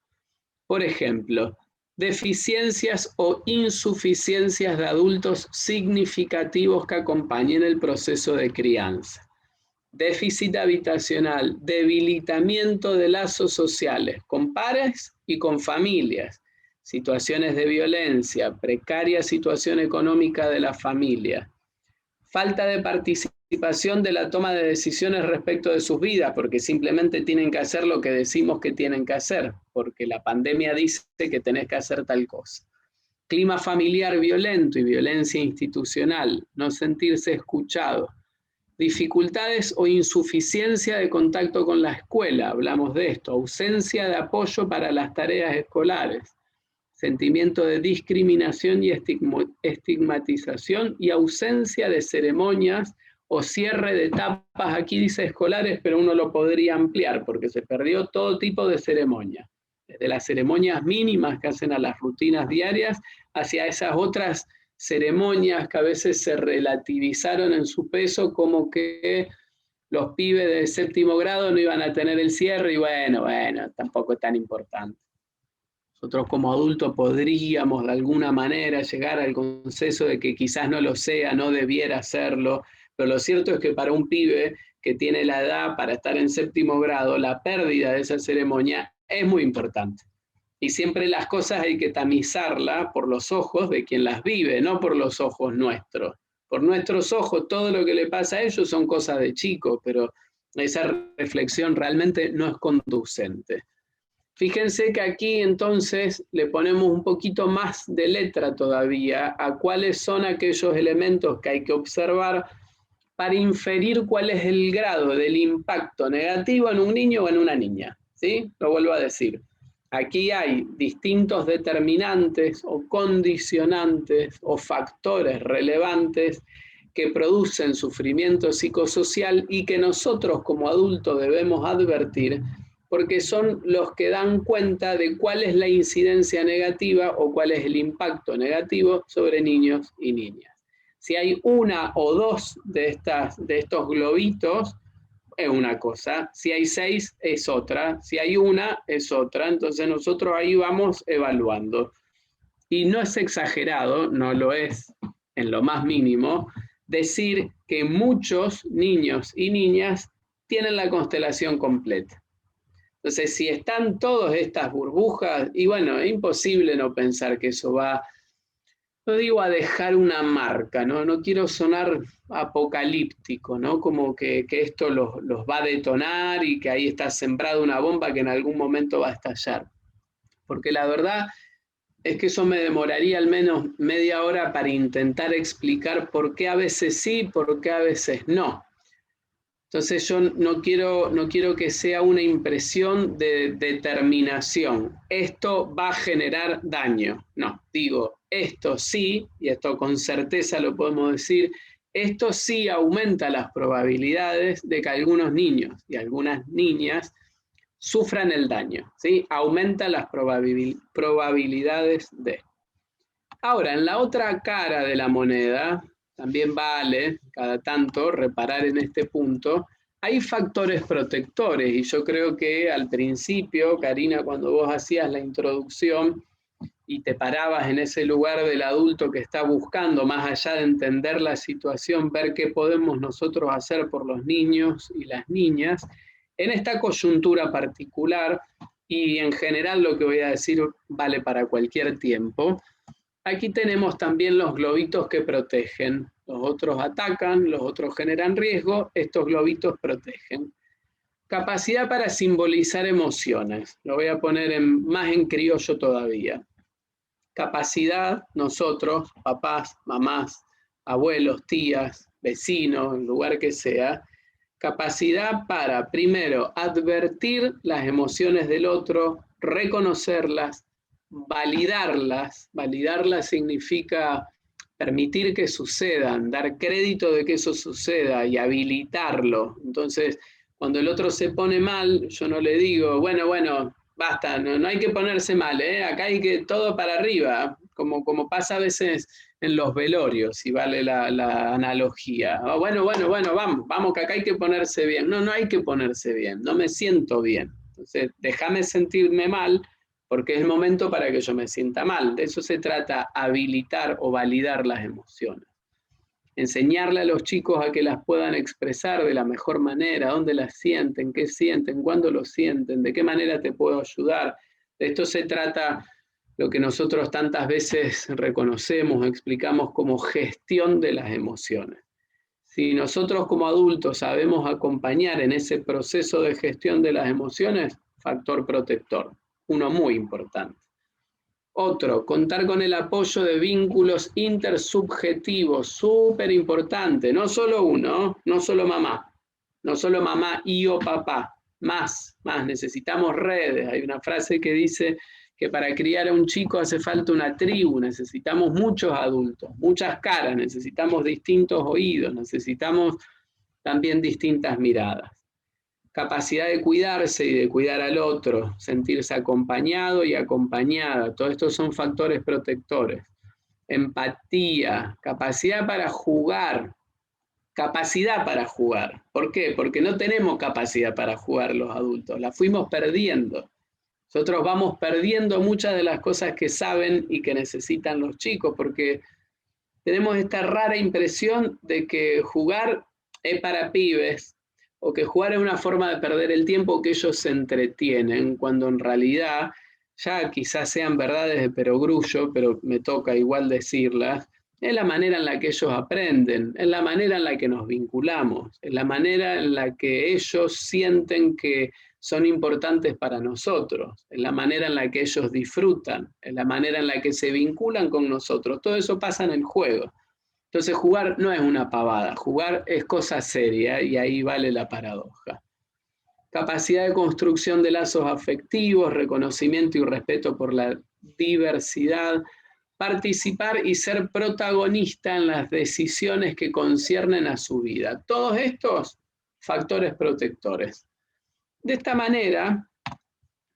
Por ejemplo, deficiencias o insuficiencias de adultos significativos que acompañen el proceso de crianza. Déficit habitacional, debilitamiento de lazos sociales con pares y con familias, situaciones de violencia, precaria situación económica de la familia, falta de participación de la toma de decisiones respecto de sus vidas, porque simplemente tienen que hacer lo que decimos que tienen que hacer, porque la pandemia dice que tenés que hacer tal cosa. Clima familiar violento y violencia institucional, no sentirse escuchado. Dificultades o insuficiencia de contacto con la escuela, hablamos de esto, ausencia de apoyo para las tareas escolares, sentimiento de discriminación y estigmatización y ausencia de ceremonias o cierre de etapas, aquí dice escolares, pero uno lo podría ampliar porque se perdió todo tipo de ceremonias, desde las ceremonias mínimas que hacen a las rutinas diarias hacia esas otras ceremonias que a veces se relativizaron en su peso, como que los pibes de 7º grado no iban a tener el cierre y bueno, tampoco es tan importante. Nosotros como adultos podríamos de alguna manera llegar al consenso de que quizás no lo sea, no debiera hacerlo, pero lo cierto es que para un pibe que tiene la edad para estar en 7º grado, la pérdida de esa ceremonia es muy importante. Y siempre las cosas hay que tamizarlas por los ojos de quien las vive, no por los ojos nuestros. Por nuestros ojos todo lo que le pasa a ellos son cosas de chicos, pero esa reflexión realmente no es conducente. Fíjense que aquí entonces le ponemos un poquito más de letra todavía a cuáles son aquellos elementos que hay que observar para inferir cuál es el grado del impacto negativo en un niño o en una niña. ¿Sí? Lo vuelvo a decir. Aquí hay distintos determinantes o condicionantes o factores relevantes que producen sufrimiento psicosocial y que nosotros como adultos debemos advertir porque son los que dan cuenta de cuál es la incidencia negativa o cuál es el impacto negativo sobre niños y niñas. Si hay una o dos de estos globitos, es una cosa, si hay 6 es otra, si hay una es otra, entonces nosotros ahí vamos evaluando. Y no es exagerado, no lo es en lo más mínimo, decir que muchos niños y niñas tienen la constelación completa. Entonces, si están todas estas burbujas, y bueno, es imposible no pensar que eso va, no digo a dejar una marca, no quiero sonar apocalíptico, ¿no? Como que esto los va a detonar y que ahí está sembrada una bomba que en algún momento va a estallar. Porque la verdad es que eso me demoraría al menos media hora para intentar explicar por qué a veces sí, por qué a veces no. Entonces yo no quiero que sea una impresión de determinación. Esto va a generar daño. No, digo, esto sí, y esto con certeza lo podemos decir, esto sí aumenta las probabilidades de que algunos niños y algunas niñas sufran el daño, ¿sí? Aumenta las probabilidades de. Ahora, en la otra cara de la moneda, también vale cada tanto reparar en este punto, hay factores protectores, y yo creo que al principio, Karina, cuando vos hacías la introducción y te parabas en ese lugar del adulto que está buscando, más allá de entender la situación, ver qué podemos nosotros hacer por los niños y las niñas, en esta coyuntura particular, y en general lo que voy a decir vale para cualquier tiempo, aquí tenemos también los globitos que protegen. Los otros atacan, los otros generan riesgo, estos globitos protegen. Capacidad para simbolizar emociones. Lo voy a poner más en criollo todavía. Capacidad, nosotros, papás, mamás, abuelos, tías, vecinos, el lugar que sea, capacidad para, primero, advertir las emociones del otro, reconocerlas, validarlas. Validarlas significa permitir que sucedan, dar crédito de que eso suceda y habilitarlo. Entonces, cuando el otro se pone mal, yo no le digo, bueno, basta, no hay que ponerse mal, acá hay que todo para arriba, como pasa a veces en los velorios, si vale la analogía. Bueno, vamos, que acá hay que ponerse bien. No hay que ponerse bien, no me siento bien. Entonces, déjame sentirme mal, porque es el momento para que yo me sienta mal. De eso se trata, habilitar o validar las emociones. Enseñarle a los chicos a que las puedan expresar de la mejor manera, dónde las sienten, qué sienten, cuándo lo sienten, de qué manera te puedo ayudar. De esto se trata lo que nosotros tantas veces reconocemos, explicamos como gestión de las emociones. Si nosotros como adultos sabemos acompañar en ese proceso de gestión de las emociones, factor protector, uno muy importante. Otro, contar con el apoyo de vínculos intersubjetivos, súper importante, no solo uno, no solo mamá y o papá, más, necesitamos redes. Hay una frase que dice que para criar a un chico hace falta una tribu, necesitamos muchos adultos, muchas caras, necesitamos distintos oídos, necesitamos también distintas miradas. Capacidad de cuidarse y de cuidar al otro, sentirse acompañado y acompañada, todos estos son factores protectores. Empatía, capacidad para jugar. ¿Por qué? Porque no tenemos capacidad para jugar los adultos, la fuimos perdiendo. Nosotros vamos perdiendo muchas de las cosas que saben y que necesitan los chicos, porque tenemos esta rara impresión de que jugar es para pibes, o que jugar es una forma de perder el tiempo, que ellos se entretienen, cuando en realidad, ya quizás sean verdades de perogrullo, pero me toca igual decirlas, es la manera en la que ellos aprenden, es la manera en la que nos vinculamos, es la manera en la que ellos sienten que son importantes para nosotros, es la manera en la que ellos disfrutan, es la manera en la que se vinculan con nosotros. Todo eso pasa en el juego. Entonces jugar no es una pavada, jugar es cosa seria y ahí vale la paradoja. Capacidad de construcción de lazos afectivos, reconocimiento y respeto por la diversidad, participar y ser protagonista en las decisiones que conciernen a su vida. Todos estos factores protectores. De esta manera,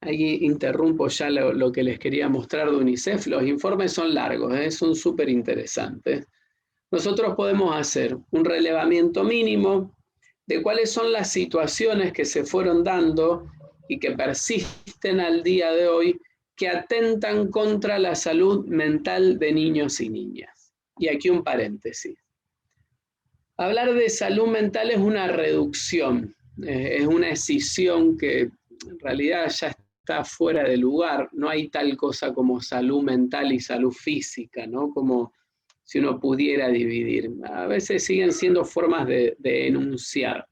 ahí interrumpo ya lo que les quería mostrar de UNICEF, los informes son largos, son súper interesantes. Nosotros podemos hacer un relevamiento mínimo de cuáles son las situaciones que se fueron dando y que persisten al día de hoy, que atentan contra la salud mental de niños y niñas. Y aquí un paréntesis. Hablar de salud mental es una reducción, es una escisión que en realidad ya está fuera de lugar. No hay tal cosa como salud mental y salud física, ¿no? Como si uno pudiera dividir. A veces siguen siendo formas de enunciar.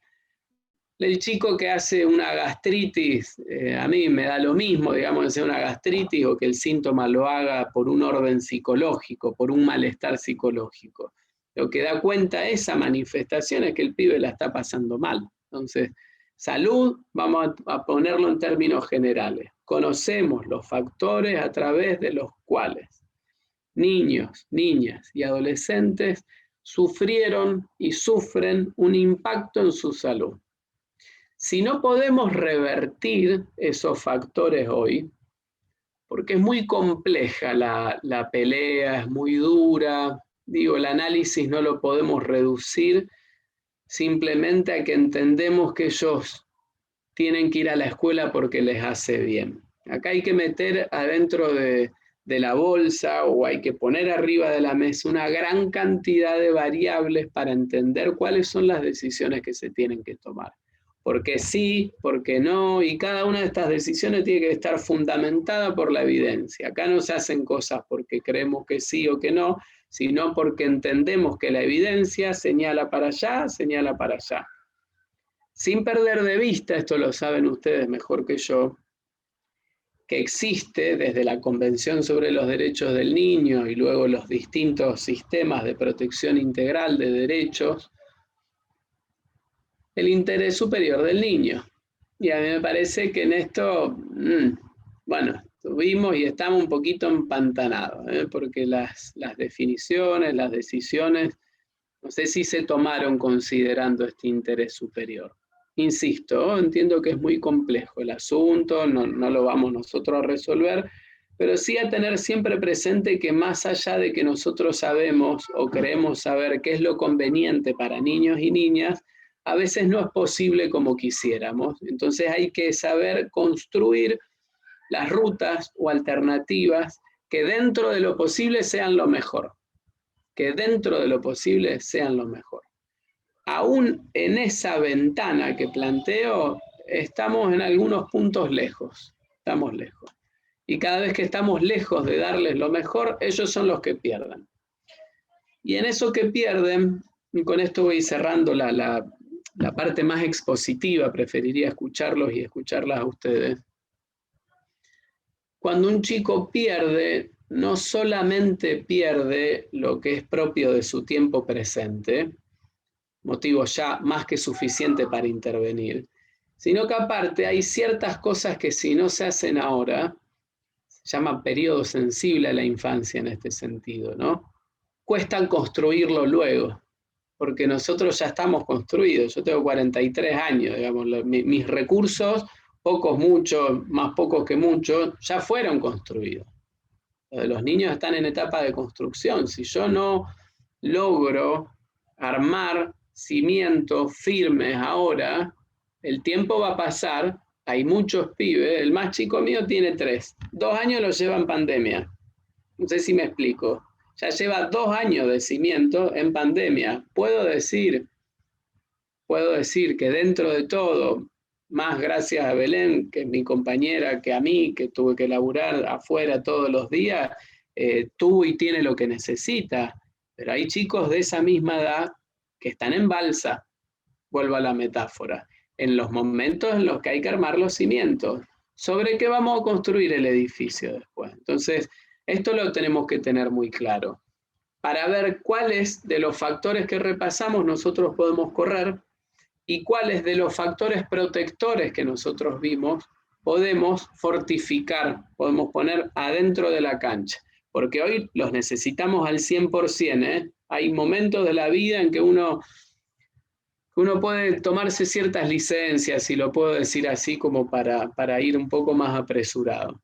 El chico que hace una gastritis, a mí me da lo mismo, digamos, que sea una gastritis o que el síntoma lo haga por un orden psicológico, por un malestar psicológico. Lo que da cuenta esa manifestación es que el pibe la está pasando mal. Entonces, salud, vamos a ponerlo en términos generales. Conocemos los factores a través de los cuales niños, niñas y adolescentes sufrieron y sufren un impacto en su salud. Si no podemos revertir esos factores hoy, porque es muy compleja la pelea, es muy dura, digo, el análisis no lo podemos reducir simplemente a que entendemos que ellos tienen que ir a la escuela porque les hace bien. Acá hay que meter adentro de la bolsa o hay que poner arriba de la mesa una gran cantidad de variables para entender cuáles son las decisiones que se tienen que tomar. Porque sí, porque no, y cada una de estas decisiones tiene que estar fundamentada por la evidencia. Acá no se hacen cosas porque creemos que sí o que no, sino porque entendemos que la evidencia señala para allá, señala para allá. Sin perder de vista, esto lo saben ustedes mejor que yo, que existe desde la Convención sobre los Derechos del Niño y luego los distintos sistemas de protección integral de derechos, el interés superior del niño. Y a mí me parece que en esto, bueno, tuvimos y estamos un poquito empantanados, porque las definiciones, las decisiones, no sé si se tomaron considerando este interés superior. Insisto, entiendo que es muy complejo el asunto, no lo vamos nosotros a resolver, pero sí a tener siempre presente que más allá de que nosotros sabemos o creemos saber qué es lo conveniente para niños y niñas, a veces no es posible como quisiéramos. Entonces hay que saber construir las rutas o alternativas que dentro de lo posible sean lo mejor. Que dentro de lo posible sean lo mejor. Aún en esa ventana que planteo, estamos en algunos puntos lejos. Estamos lejos. Y cada vez que estamos lejos de darles lo mejor, ellos son los que pierden. Y en eso que pierden, y con esto voy cerrando la parte más expositiva, preferiría escucharlos y escucharlas a ustedes. Cuando un chico pierde, no solamente pierde lo que es propio de su tiempo presente, motivo ya más que suficiente para intervenir, sino que aparte hay ciertas cosas que si no se hacen ahora, se llama periodo sensible a la infancia en este sentido, ¿no? Cuestan construirlo luego, porque nosotros ya estamos construidos. Yo tengo 43 años, digamos, mis recursos, pocos, muchos, más pocos que muchos, ya fueron construidos. Los niños están en etapa de construcción. Si yo no logro armar cimientos firmes ahora, el tiempo va a pasar, hay muchos pibes, el más chico mío tiene 3, 2 años lo lleva en pandemia. No sé si me explico. Ya lleva 2 años de cimiento en pandemia. Puedo decir que dentro de todo, más gracias a Belén, que es mi compañera, que a mí, que tuve que laburar afuera todos los días, tuvo y tiene lo que necesita. Pero hay chicos de esa misma edad que están en balsa, vuelvo a la metáfora, en los momentos en los que hay que armar los cimientos. ¿Sobre qué vamos a construir el edificio después? Entonces, esto lo tenemos que tener muy claro, para ver cuáles de los factores que repasamos nosotros podemos correr y cuáles de los factores protectores que nosotros vimos podemos fortificar, podemos poner adentro de la cancha. Porque hoy los necesitamos al 100%, ¿eh? Hay momentos de la vida en que uno puede tomarse ciertas licencias, si lo puedo decir así, como para ir un poco más apresurado.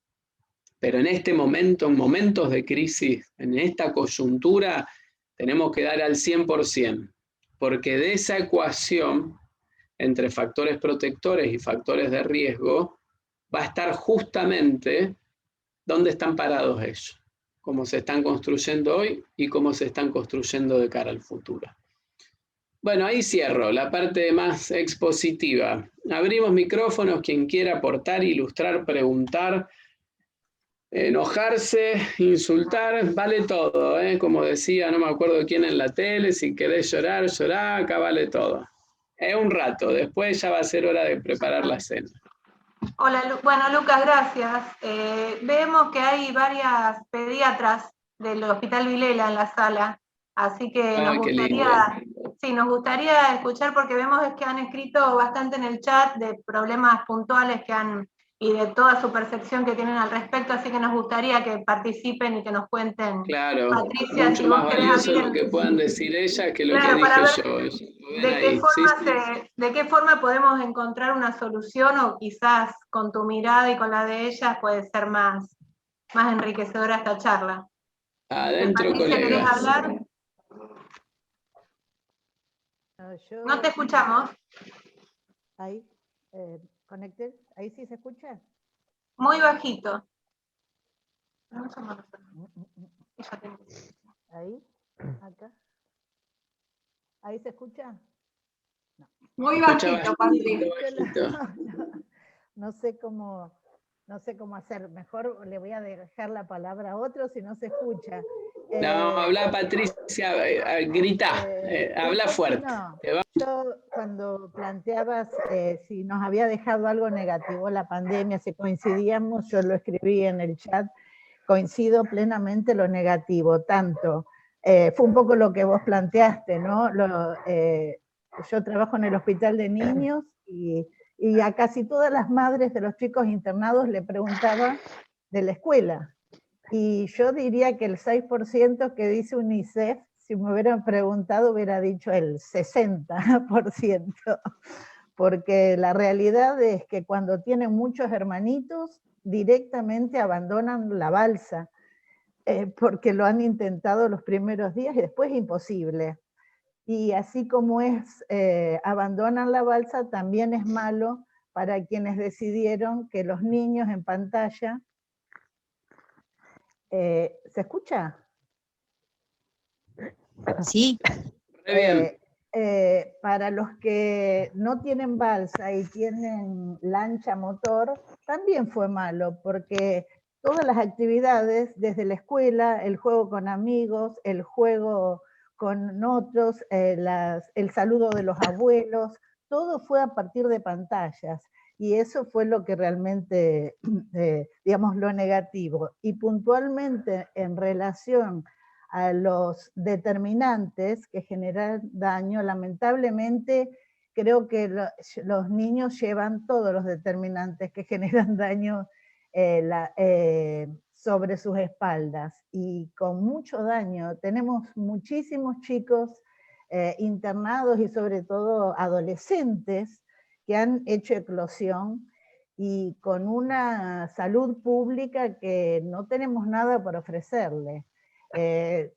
Pero en este momento, en momentos de crisis, en esta coyuntura, tenemos que dar al 100%, porque de esa ecuación entre factores protectores y factores de riesgo va a estar justamente dónde están parados ellos, cómo se están construyendo hoy y cómo se están construyendo de cara al futuro. Bueno, ahí cierro la parte más expositiva. Abrimos micrófonos, quien quiera aportar, ilustrar, preguntar, enojarse, insultar, vale todo, ¿eh? Como decía, no me acuerdo quién en la tele, si querés llorar, llorá, acá vale todo. Es un rato, después ya va a ser hora de preparar la cena. Hola, bueno, Lucas, gracias. Vemos que hay varias pediatras del Hospital Vilela en la sala, así que nos gustaría escuchar, porque vemos que han escrito bastante en el chat de problemas puntuales que han y de toda su percepción que tienen al respecto, así que nos gustaría que participen y que nos cuenten. Claro, Patricia, mucho si más vos querés valioso abrir lo que puedan decir ellas que lo claro, que para dije ver yo. ¿de qué forma podemos encontrar una solución, o quizás con tu mirada y con la de ellas puede ser más enriquecedora esta charla? Adentro, Patricia, ¿querés colegas. hablar? No te escuchamos. Ahí, conecté. Ahí sí se escucha. Muy bajito. Ahí, acá. ¿Ahí se escucha? No. Muy bajito, Patricia. No sé cómo hacer. Mejor le voy a dejar la palabra a otro si no se escucha. No, habla Patricia, grita, habla fuerte. No. Yo cuando planteabas si nos había dejado algo negativo la pandemia, si coincidíamos, yo lo escribí en el chat, coincido plenamente lo negativo, tanto, fue un poco lo que vos planteaste, ¿no? Yo trabajo en el hospital de niños y a casi todas las madres de los chicos internados le preguntaba de la escuela. Y yo diría que el 6% que dice UNICEF, si me hubieran preguntado hubiera dicho el 60%, porque la realidad es que cuando tienen muchos hermanitos, directamente abandonan la balsa, porque lo han intentado los primeros días y después es imposible. Y así como abandonan la balsa, también es malo para quienes decidieron que los niños en pantalla... ¿se escucha? Sí. Para los que no tienen balsa y tienen lancha motor, también fue malo, porque todas las actividades, desde la escuela, el juego con amigos, el juego con otros, el saludo de los abuelos, todo fue a partir de pantallas. Y eso fue lo que realmente, digamos, lo negativo. Y puntualmente en relación a los determinantes que generan daño, lamentablemente creo que los niños llevan todos los determinantes que generan daño sobre sus espaldas, y con mucho daño. Tenemos muchísimos chicos internados y sobre todo adolescentes que han hecho eclosión y con una salud pública que no tenemos nada para ofrecerle.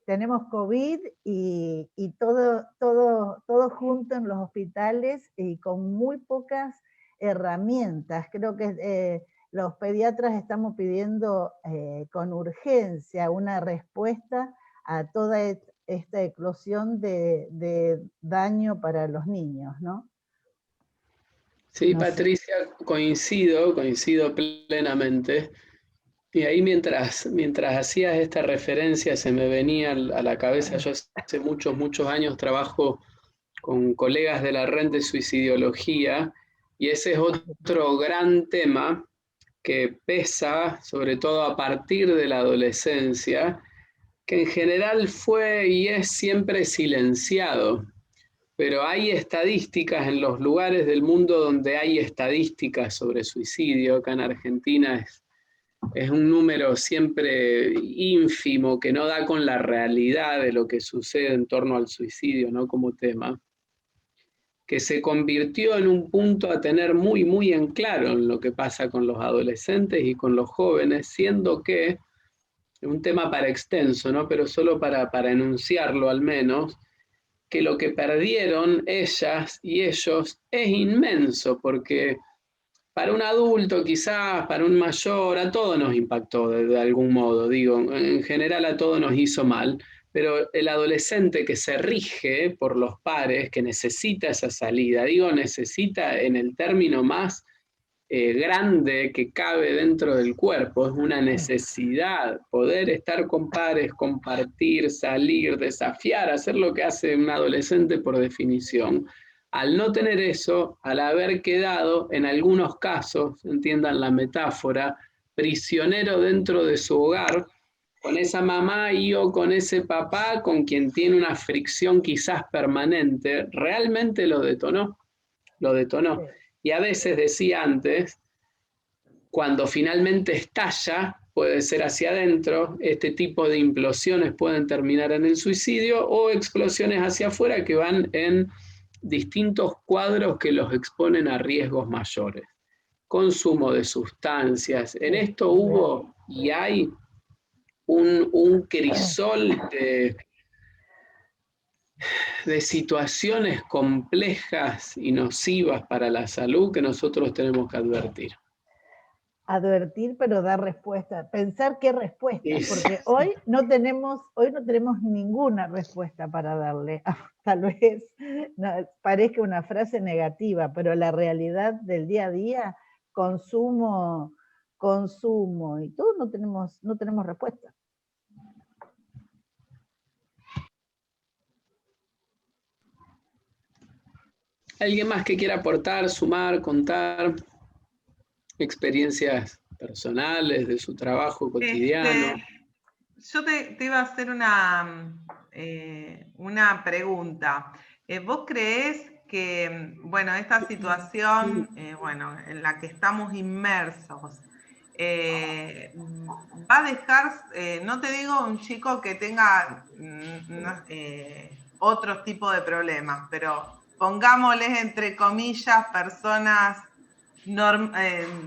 Tenemos COVID y todo junto en los hospitales y con muy pocas herramientas. Creo que los pediatras estamos pidiendo con urgencia una respuesta a toda esta eclosión de daño para los niños, ¿no? Sí, Patricia, coincido plenamente. Y ahí mientras hacías esta referencia se me venía a la cabeza, yo hace muchos años trabajo con colegas de la red de suicidología, y ese es otro gran tema que pesa, sobre todo a partir de la adolescencia, que en general fue y es siempre silenciado. Pero hay estadísticas en los lugares del mundo donde hay estadísticas sobre suicidio. Acá en Argentina es un número siempre ínfimo que no da con la realidad de lo que sucede en torno al suicidio, ¿no? Como tema, que se convirtió en un punto a tener muy en claro en lo que pasa con los adolescentes y con los jóvenes, siendo que es un tema para extenso, ¿no? Pero solo para enunciarlo al menos, que lo que perdieron ellas y ellos es inmenso, porque para un adulto quizás, para un mayor, a todos nos impactó de algún modo, digo, en general a todos nos hizo mal, pero el adolescente que se rige por los pares, que necesita esa salida, digo, necesita en el término más grande que cabe dentro del cuerpo, es una necesidad, poder estar con pares, compartir, salir, desafiar, hacer lo que hace un adolescente por definición. Al no tener eso, al haber quedado, en algunos casos, entiendan la metáfora, prisionero dentro de su hogar, con esa mamá y o con ese papá con quien tiene una fricción quizás permanente, realmente lo detonó. Y a veces, decía antes, cuando finalmente estalla, puede ser hacia adentro, este tipo de implosiones pueden terminar en el suicidio, o explosiones hacia afuera que van en distintos cuadros que los exponen a riesgos mayores. Consumo de sustancias. En esto hubo y hay un crisol de situaciones complejas y nocivas para la salud que nosotros tenemos que advertir. Advertir, pero dar respuesta. Pensar qué respuesta, porque hoy no tenemos ninguna respuesta para darle. Tal vez parezca una frase negativa, pero la realidad del día a día, consumo, y todo no tenemos respuesta. ¿Alguien más que quiera aportar, sumar, contar experiencias personales de su trabajo cotidiano? Yo te iba a hacer una pregunta. ¿Vos creés que, bueno, esta situación, en la que estamos inmersos, va a dejar, no te digo un chico que tenga otro tipo de problemas, pero pongámosles entre comillas personas,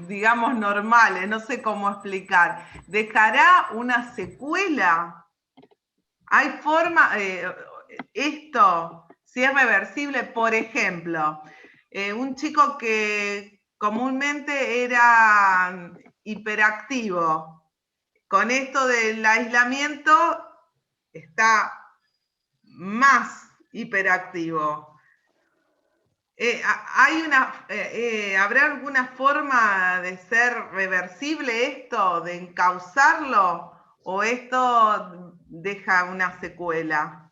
digamos, normales, no sé cómo explicar, ¿dejará una secuela? ¿Hay forma, esto, si es reversible? Por ejemplo, un chico que comúnmente era hiperactivo, con esto del aislamiento está más hiperactivo. ¿Habrá alguna forma de ser reversible esto, de encauzarlo, o esto deja una secuela?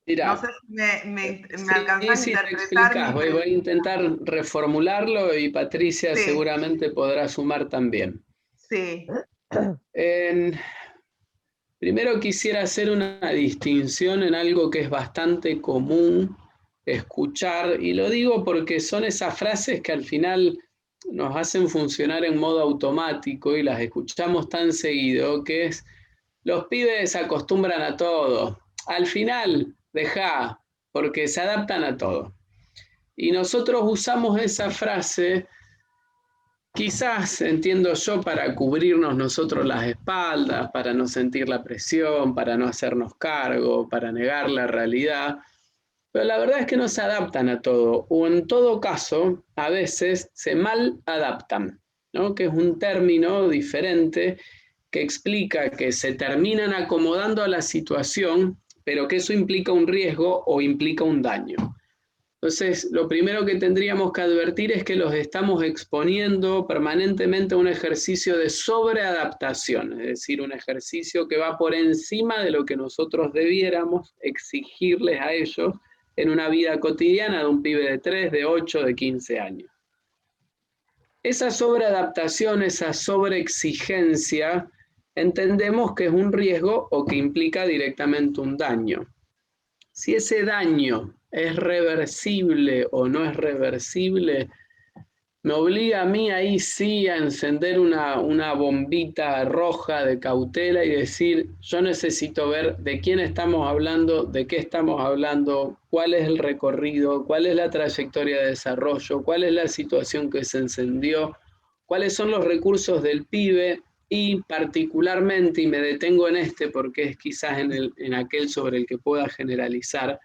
No sé si me alcanzás a interpretar. Voy a intentar reformularlo y Patricia seguramente podrá sumar también. Sí. Primero quisiera hacer una distinción en algo que es bastante común escuchar, y lo digo porque son esas frases que al final nos hacen funcionar en modo automático y las escuchamos tan seguido, que es: los pibes se acostumbran a todo, al final dejá, porque se adaptan a todo. Y nosotros usamos esa frase, quizás, entiendo yo, para cubrirnos nosotros las espaldas, para no sentir la presión, para no hacernos cargo, para negar la realidad, pero la verdad es que no se adaptan a todo, o en todo caso, a veces se mal adaptan, ¿no? Que es un término diferente que explica que se terminan acomodando a la situación, pero que eso implica un riesgo o implica un daño. Entonces, lo primero que tendríamos que advertir es que los estamos exponiendo permanentemente a un ejercicio de sobreadaptación, es decir, un ejercicio que va por encima de lo que nosotros debiéramos exigirles a ellos en una vida cotidiana de un pibe de 3, de 8, de 15 años. Esa sobreadaptación, esa sobreexigencia, entendemos que es un riesgo o que implica directamente un daño. Si ese daño es reversible o no es reversible, me obliga a mí ahí sí a encender una bombita roja de cautela y decir: yo necesito ver de quién estamos hablando, de qué estamos hablando, cuál es el recorrido, cuál es la trayectoria de desarrollo, cuál es la situación que se encendió, cuáles son los recursos del pibe y particularmente, y me detengo en este porque es quizás en aquel sobre el que pueda generalizar,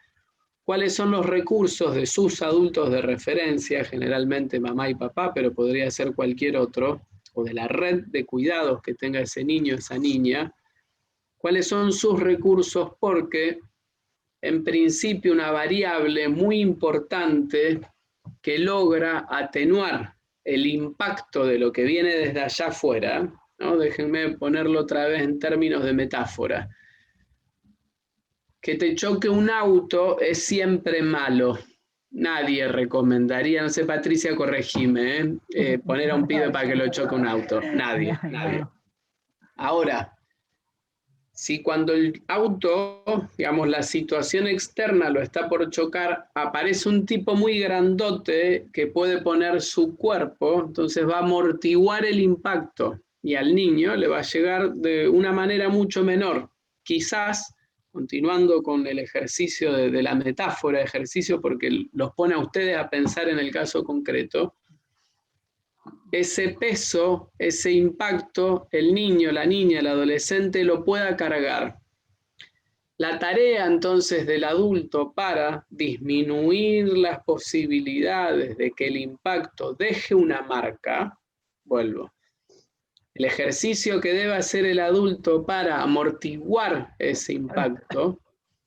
cuáles son los recursos de sus adultos de referencia, generalmente mamá y papá, pero podría ser cualquier otro, o de la red de cuidados que tenga ese niño, esa niña, cuáles son sus recursos, porque en principio una variable muy importante que logra atenuar el impacto de lo que viene desde allá afuera, ¿no? Déjenme ponerlo otra vez en términos de metáfora. Que te choque un auto es siempre malo. Nadie recomendaría, no sé, Patricia, corregime, poner a un pibe para que lo choque un auto. Nadie. Ahora, si cuando el auto, digamos, la situación externa lo está por chocar, aparece un tipo muy grandote que puede poner su cuerpo, entonces va a amortiguar el impacto y al niño le va a llegar de una manera mucho menor. Quizás, continuando con el ejercicio de la metáfora, ejercicio porque los pone a ustedes a pensar en el caso concreto, ese peso, ese impacto, el niño, la niña, el adolescente lo pueda cargar. La tarea entonces del adulto para disminuir las posibilidades de que el impacto deje una marca, vuelvo, el ejercicio que debe hacer el adulto para amortiguar ese impacto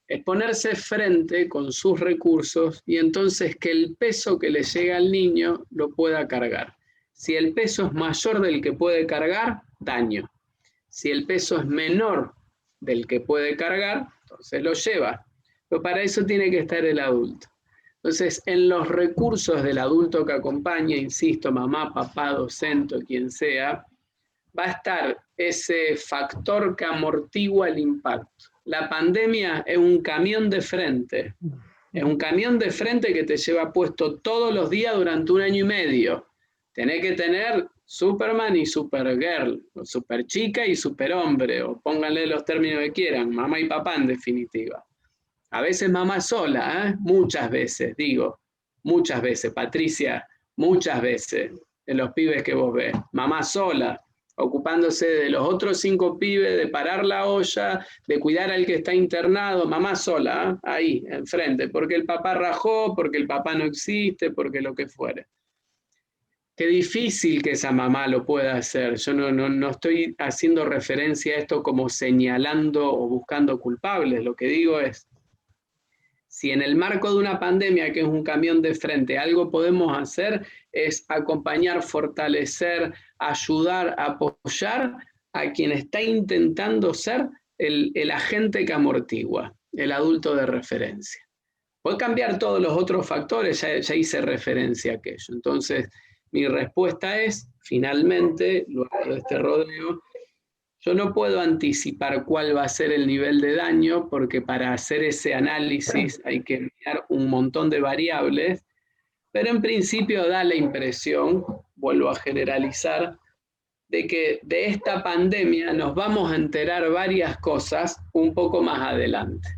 es ponerse frente con sus recursos y entonces que el peso que le llega al niño lo pueda cargar. Si el peso es mayor del que puede cargar, daño. Si el peso es menor del que puede cargar, entonces lo lleva. Pero para eso tiene que estar el adulto. Entonces, en los recursos del adulto que acompaña, insisto, mamá, papá, docente, quien sea, va a estar ese factor que amortigua el impacto. La pandemia es un camión de frente. Es un camión de frente que te lleva puesto todos los días durante 1 año y medio. Tenés que tener Superman y Supergirl, o Superchica y Superhombre, o pónganle los términos que quieran, mamá y papá en definitiva. A veces mamá sola, muchas veces, muchas veces, Patricia, muchas veces, en los pibes que vos ves, mamá sola, ocupándose de los otros 5 pibes, de parar la olla, de cuidar al que está internado, mamá sola, ahí, enfrente, porque el papá rajó, porque el papá no existe, porque lo que fuere. Qué difícil que esa mamá lo pueda hacer. Yo no estoy haciendo referencia a esto como señalando o buscando culpables. Lo que digo es, si en el marco de una pandemia, que es un camión de frente, algo podemos hacer, es acompañar, fortalecer, ayudar, apoyar a quien está intentando ser el agente que amortigua. el adulto de referencia. Puede cambiar todos los otros factores, ya hice referencia a aquello. Entonces, mi respuesta es, finalmente, luego de este rodeo, yo no puedo anticipar cuál va a ser el nivel de daño, porque para hacer ese análisis hay que mirar un montón de variables, pero en principio da la impresión, vuelvo a generalizar, de que de esta pandemia nos vamos a enterar varias cosas un poco más adelante,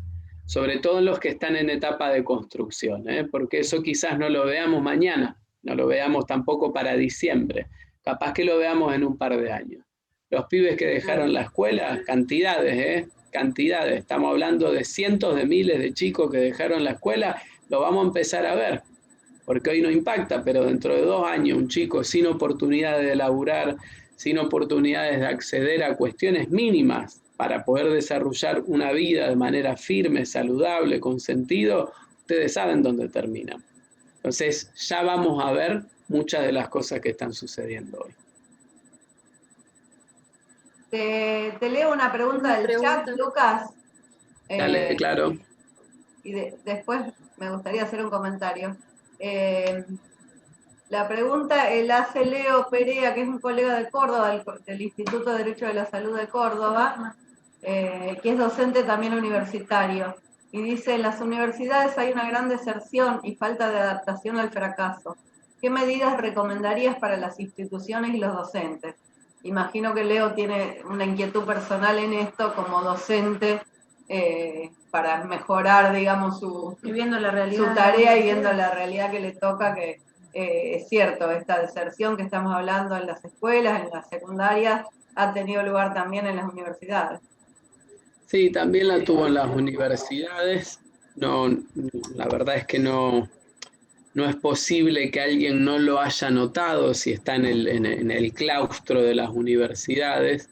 sobre todo los que están en etapa de construcción, porque eso quizás no lo veamos mañana, no lo veamos tampoco para diciembre, capaz que lo veamos en un par de años. Los pibes que dejaron la escuela, cantidades, cantidades, estamos hablando de cientos de miles de chicos que dejaron la escuela, lo vamos a empezar a ver, porque hoy no impacta, pero dentro de 2 años un chico sin oportunidades de laburar, sin oportunidades de acceder a cuestiones mínimas para poder desarrollar una vida de manera firme, saludable, con sentido, ustedes saben dónde termina. Entonces ya vamos a ver muchas de las cosas que están sucediendo hoy. Te leo una pregunta del chat, Lucas. Dale, claro. Y después me gustaría hacer un comentario. La pregunta la hace Leo Perea, que es un colega de Córdoba, del Instituto de Derecho de la Salud de Córdoba, que es docente también universitario. Y dice, en las universidades hay una gran deserción y falta de adaptación al fracaso. ¿Qué medidas recomendarías para las instituciones y los docentes? Imagino que Leo tiene una inquietud personal en esto como docente para mejorar, digamos, su tarea y viendo la realidad que le toca, que es cierto, esta deserción que estamos hablando en las escuelas, en las secundarias, ha tenido lugar también en las universidades. Sí, también la tuvo en las universidades. No, la verdad es que no es posible que alguien no lo haya notado si está en el claustro de las universidades.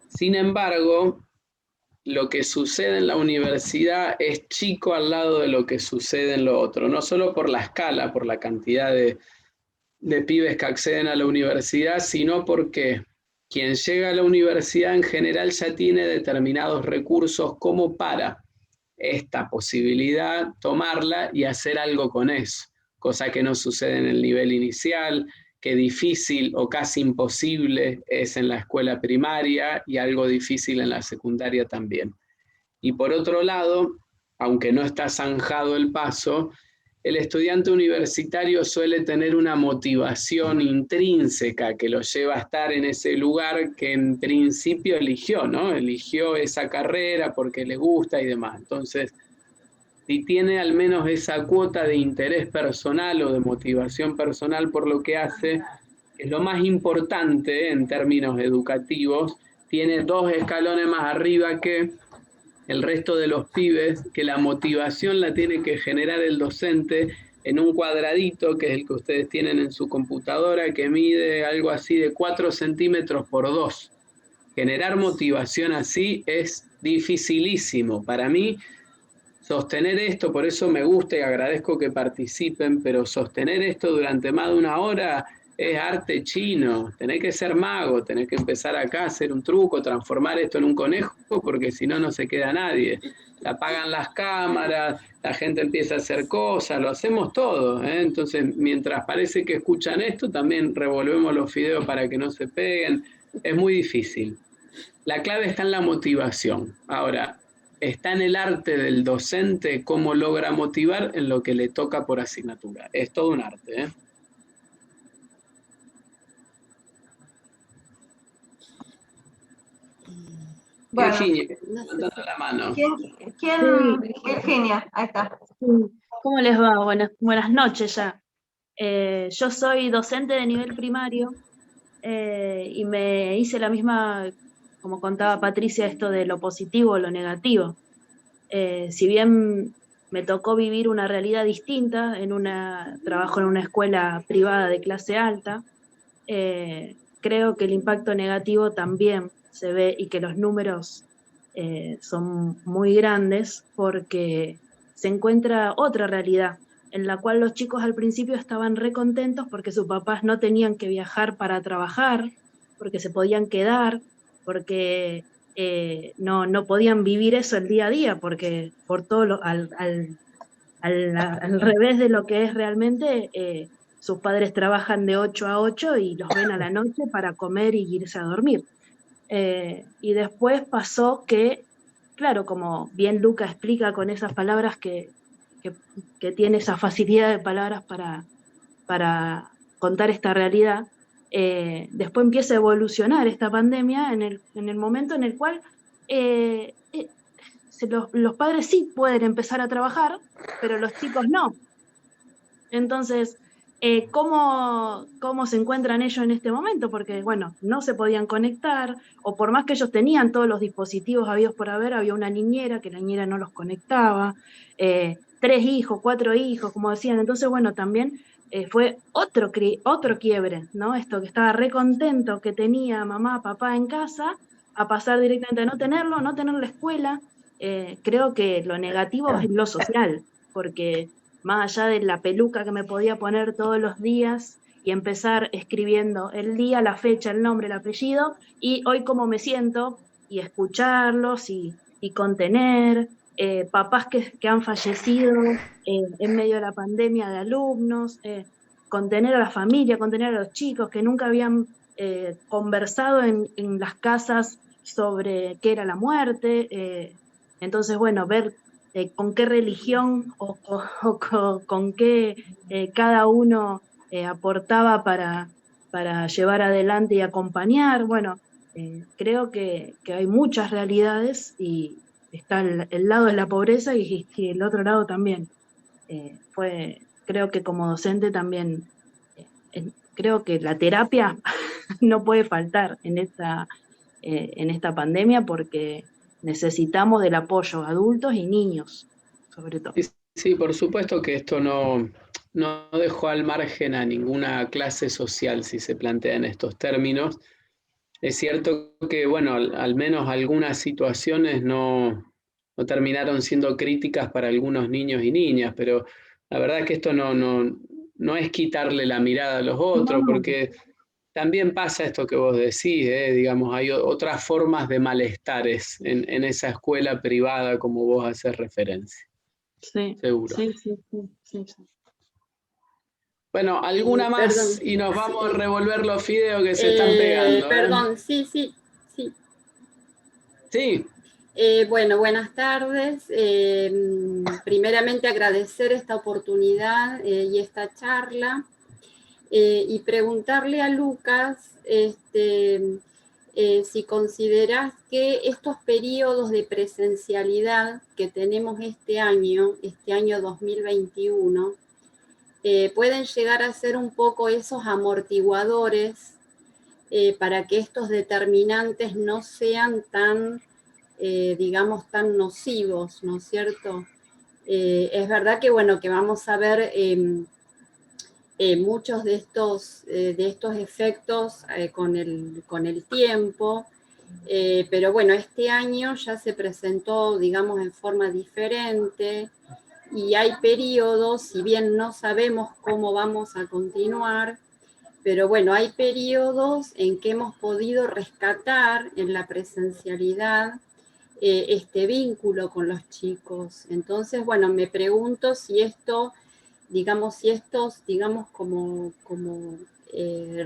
Sin embargo, lo que sucede en la universidad es chico al lado de lo que sucede en lo otro, no solo por la escala, por la cantidad de pibes que acceden a la universidad, sino porque quien llega a la universidad en general ya tiene determinados recursos como para esta posibilidad, tomarla y hacer algo con eso, cosa que no sucede en el nivel inicial, que difícil o casi imposible es en la escuela primaria y algo difícil en la secundaria también. Y por otro lado, aunque no está zanjado el paso, el estudiante universitario suele tener una motivación intrínseca que lo lleva a estar en ese lugar que en principio eligió, ¿no? Eligió esa carrera porque le gusta y demás. Entonces, si tiene al menos esa cuota de interés personal o de motivación personal por lo que hace, que es lo más importante en términos educativos, tiene 2 escalones más arriba que el resto de los pibes, que la motivación la tiene que generar el docente en un cuadradito, que es el que ustedes tienen en su computadora, que mide algo así de 4 centímetros por 2. Generar motivación así es dificilísimo. Para mí, sostener esto, por eso me gusta y agradezco que participen, pero sostener esto durante más de 1 hora es arte chino. Tenés que ser mago, tenés que empezar acá a hacer un truco, transformar esto en un conejo, porque si no, no se queda nadie. Se apagan las cámaras, la gente empieza a hacer cosas, lo hacemos todo, ¿eh? Entonces, mientras parece que escuchan esto, también revolvemos los fideos para que no se peguen. Es muy difícil. La clave está en la motivación. Ahora, está en el arte del docente cómo logra motivar en lo que le toca por asignatura. Es todo un arte, ¿eh? Bueno, Virginia, dando la mano. Virginia, ahí está. ¿Cómo les va? Buenas noches ya. Yo soy docente de nivel primario y me hice la misma, como contaba Patricia, esto de lo positivo o lo negativo. Si bien me tocó vivir una realidad distinta, trabajo en una escuela privada de clase alta, creo que el impacto negativo también se ve y que los números son muy grandes porque se encuentra otra realidad en la cual los chicos al principio estaban recontentos porque sus papás no tenían que viajar para trabajar, porque se podían quedar, porque no podían vivir eso el día a día, porque por todo al revés de lo que es realmente, sus padres trabajan de 8 a 8 y los ven a la noche para comer y irse a dormir. Y después pasó que, claro, como bien Luca explica con esas palabras que tiene esa facilidad de palabras para contar esta realidad, después empieza a evolucionar esta pandemia en el momento en el cual los padres sí pueden empezar a trabajar, pero los chicos no. Entonces, ¿cómo se encuentran ellos en este momento? Porque, bueno, no se podían conectar, o por más que ellos tenían todos los dispositivos habidos por haber, había una niñera, que la niñera no los conectaba, 3 hijos, 4 hijos, como decían. Entonces, bueno, también fue otro quiebre, ¿no? Esto que estaba re contento que tenía mamá, papá en casa, a pasar directamente a no tenerlo, no tener la escuela. Creo que lo negativo es lo social, porque más allá de la peluca que me podía poner todos los días y empezar escribiendo el día, la fecha, el nombre, el apellido, y hoy cómo me siento, y escucharlos y contener, papás que han fallecido en medio de la pandemia de alumnos, contener a la familia, contener a los chicos que nunca habían conversado en las casas sobre qué era la muerte. Entonces, bueno, ver con qué religión o con qué cada uno aportaba para llevar adelante y acompañar. Bueno, creo que hay muchas realidades y está el lado de la pobreza y el otro lado también. Creo que como docente también, creo que la terapia no puede faltar en esta pandemia, porque necesitamos del apoyo adultos y niños, sobre todo. Sí, por supuesto que esto no dejó al margen a ninguna clase social, si se plantea en estos términos. Es cierto que, bueno, al menos algunas situaciones no terminaron siendo críticas para algunos niños y niñas, pero la verdad es que esto no es quitarle la mirada a los otros, porque también pasa esto que vos decís, digamos, hay otras formas de malestares en esa escuela privada como vos haces referencia. Sí, seguro. Sí. Bueno, alguna más perdón, y nos vamos a revolver los fideos que se están pegando. Perdón, sí. Sí. Bueno, buenas tardes. Primeramente agradecer esta oportunidad y esta charla y preguntarle a Lucas si considerás que estos periodos de presencialidad que tenemos este año 2021, pueden llegar a ser un poco esos amortiguadores para que estos determinantes no sean tan, digamos, tan nocivos, ¿no es cierto? Es verdad que, bueno, que vamos a ver muchos de estos efectos con el tiempo, pero bueno, este año ya se presentó, digamos, en forma diferente, y hay periodos, si bien no sabemos cómo vamos a continuar, pero bueno, hay periodos en que hemos podido rescatar en la presencialidad este vínculo con los chicos. Entonces, bueno, me pregunto si esto, digamos, como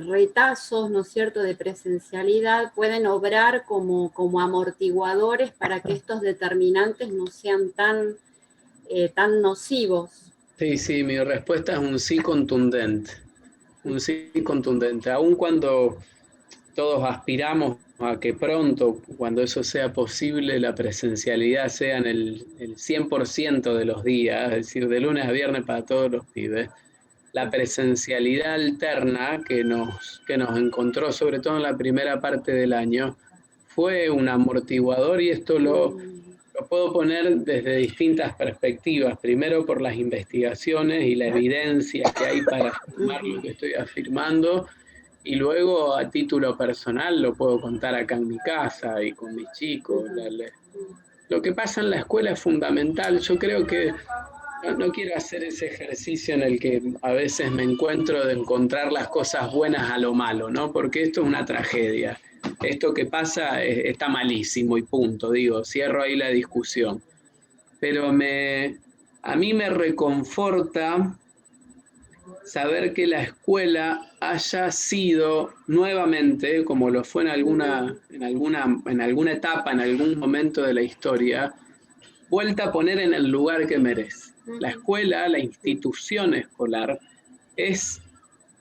retazos, ¿no es cierto?, de presencialidad pueden obrar como amortiguadores para que estos determinantes no sean tan nocivos. Sí, mi respuesta es un sí contundente. Un sí contundente. Aun cuando todos aspiramos a que pronto, cuando eso sea posible, la presencialidad sea en el 100% de los días, es decir, de lunes a viernes para todos los pibes, la presencialidad alterna que nos encontró, sobre todo en la primera parte del año, fue un amortiguador, y esto lo puedo poner desde distintas perspectivas. Primero, por las investigaciones y la evidencia que hay para afirmar lo que estoy afirmando, y luego a título personal lo puedo contar acá en mi casa y con mis chicos. Lo que pasa en la escuela es fundamental. Yo creo que No quiero hacer ese ejercicio en el que a veces me encuentro de encontrar las cosas buenas a lo malo, ¿no? Porque esto es una tragedia. Esto que pasa está malísimo y punto, digo, cierro ahí la discusión. Pero a mí me reconforta saber que la escuela haya sido nuevamente, como lo fue en alguna etapa, en algún momento de la historia, vuelta a poner en el lugar que merece. La escuela, la institución escolar, es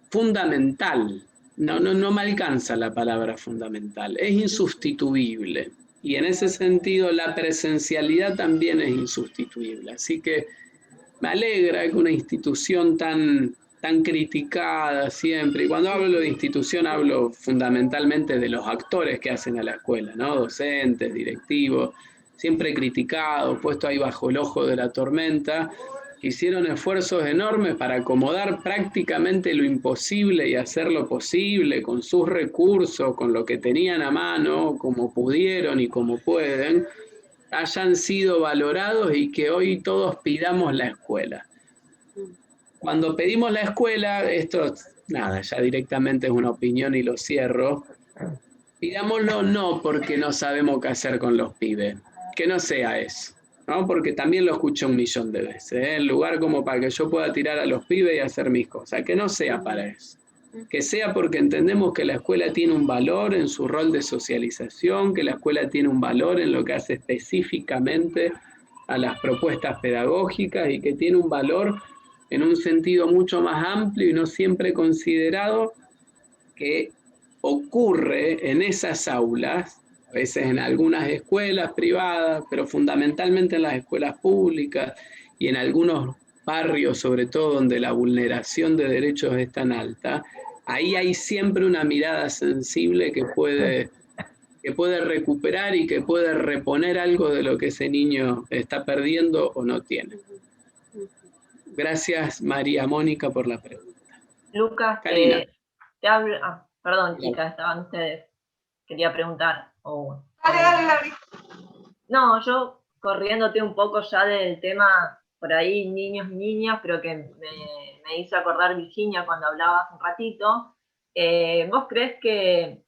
fundamental. No me alcanza la palabra fundamental. Es insustituible. Y en ese sentido la presencialidad también es insustituible. Así que me alegra que una institución tan criticada siempre, y cuando hablo de institución hablo fundamentalmente de los actores que hacen a la escuela, ¿no? Docentes, directivos, siempre criticados, puestos ahí bajo el ojo de la tormenta, hicieron esfuerzos enormes para acomodar prácticamente lo imposible y hacer lo posible con sus recursos, con lo que tenían a mano, como pudieron y como pueden, hayan sido valorados y que hoy todos pidamos la escuela. Cuando pedimos la escuela, esto, nada, ya directamente es una opinión y lo cierro, pidámoslo no porque no sabemos qué hacer con los pibes, que no sea eso, ¿no? Porque también lo escuché 1.000.000 de veces, en lugar como para que yo pueda tirar a los pibes y hacer mis cosas, que no sea para eso. Que sea porque entendemos que la escuela tiene un valor en su rol de socialización, que la escuela tiene un valor en lo que hace específicamente a las propuestas pedagógicas y que tiene un valor en un sentido mucho más amplio y no siempre considerado, que ocurre en esas aulas, a veces en algunas escuelas privadas, pero fundamentalmente en las escuelas públicas y en algunos barrios, sobre todo donde la vulneración de derechos es tan alta. Ahí hay siempre una mirada sensible que puede recuperar y que puede reponer algo de lo que ese niño está perdiendo o no tiene. Gracias, María Mónica, por la pregunta. Lucas, te hablo... perdón, chicas, estaban ustedes. Quería preguntar. Dale. No, yo corriéndote un poco ya del tema, por ahí niños y niñas, pero que me hizo acordar Virginia cuando hablabas un ratito. ¿Vos crees que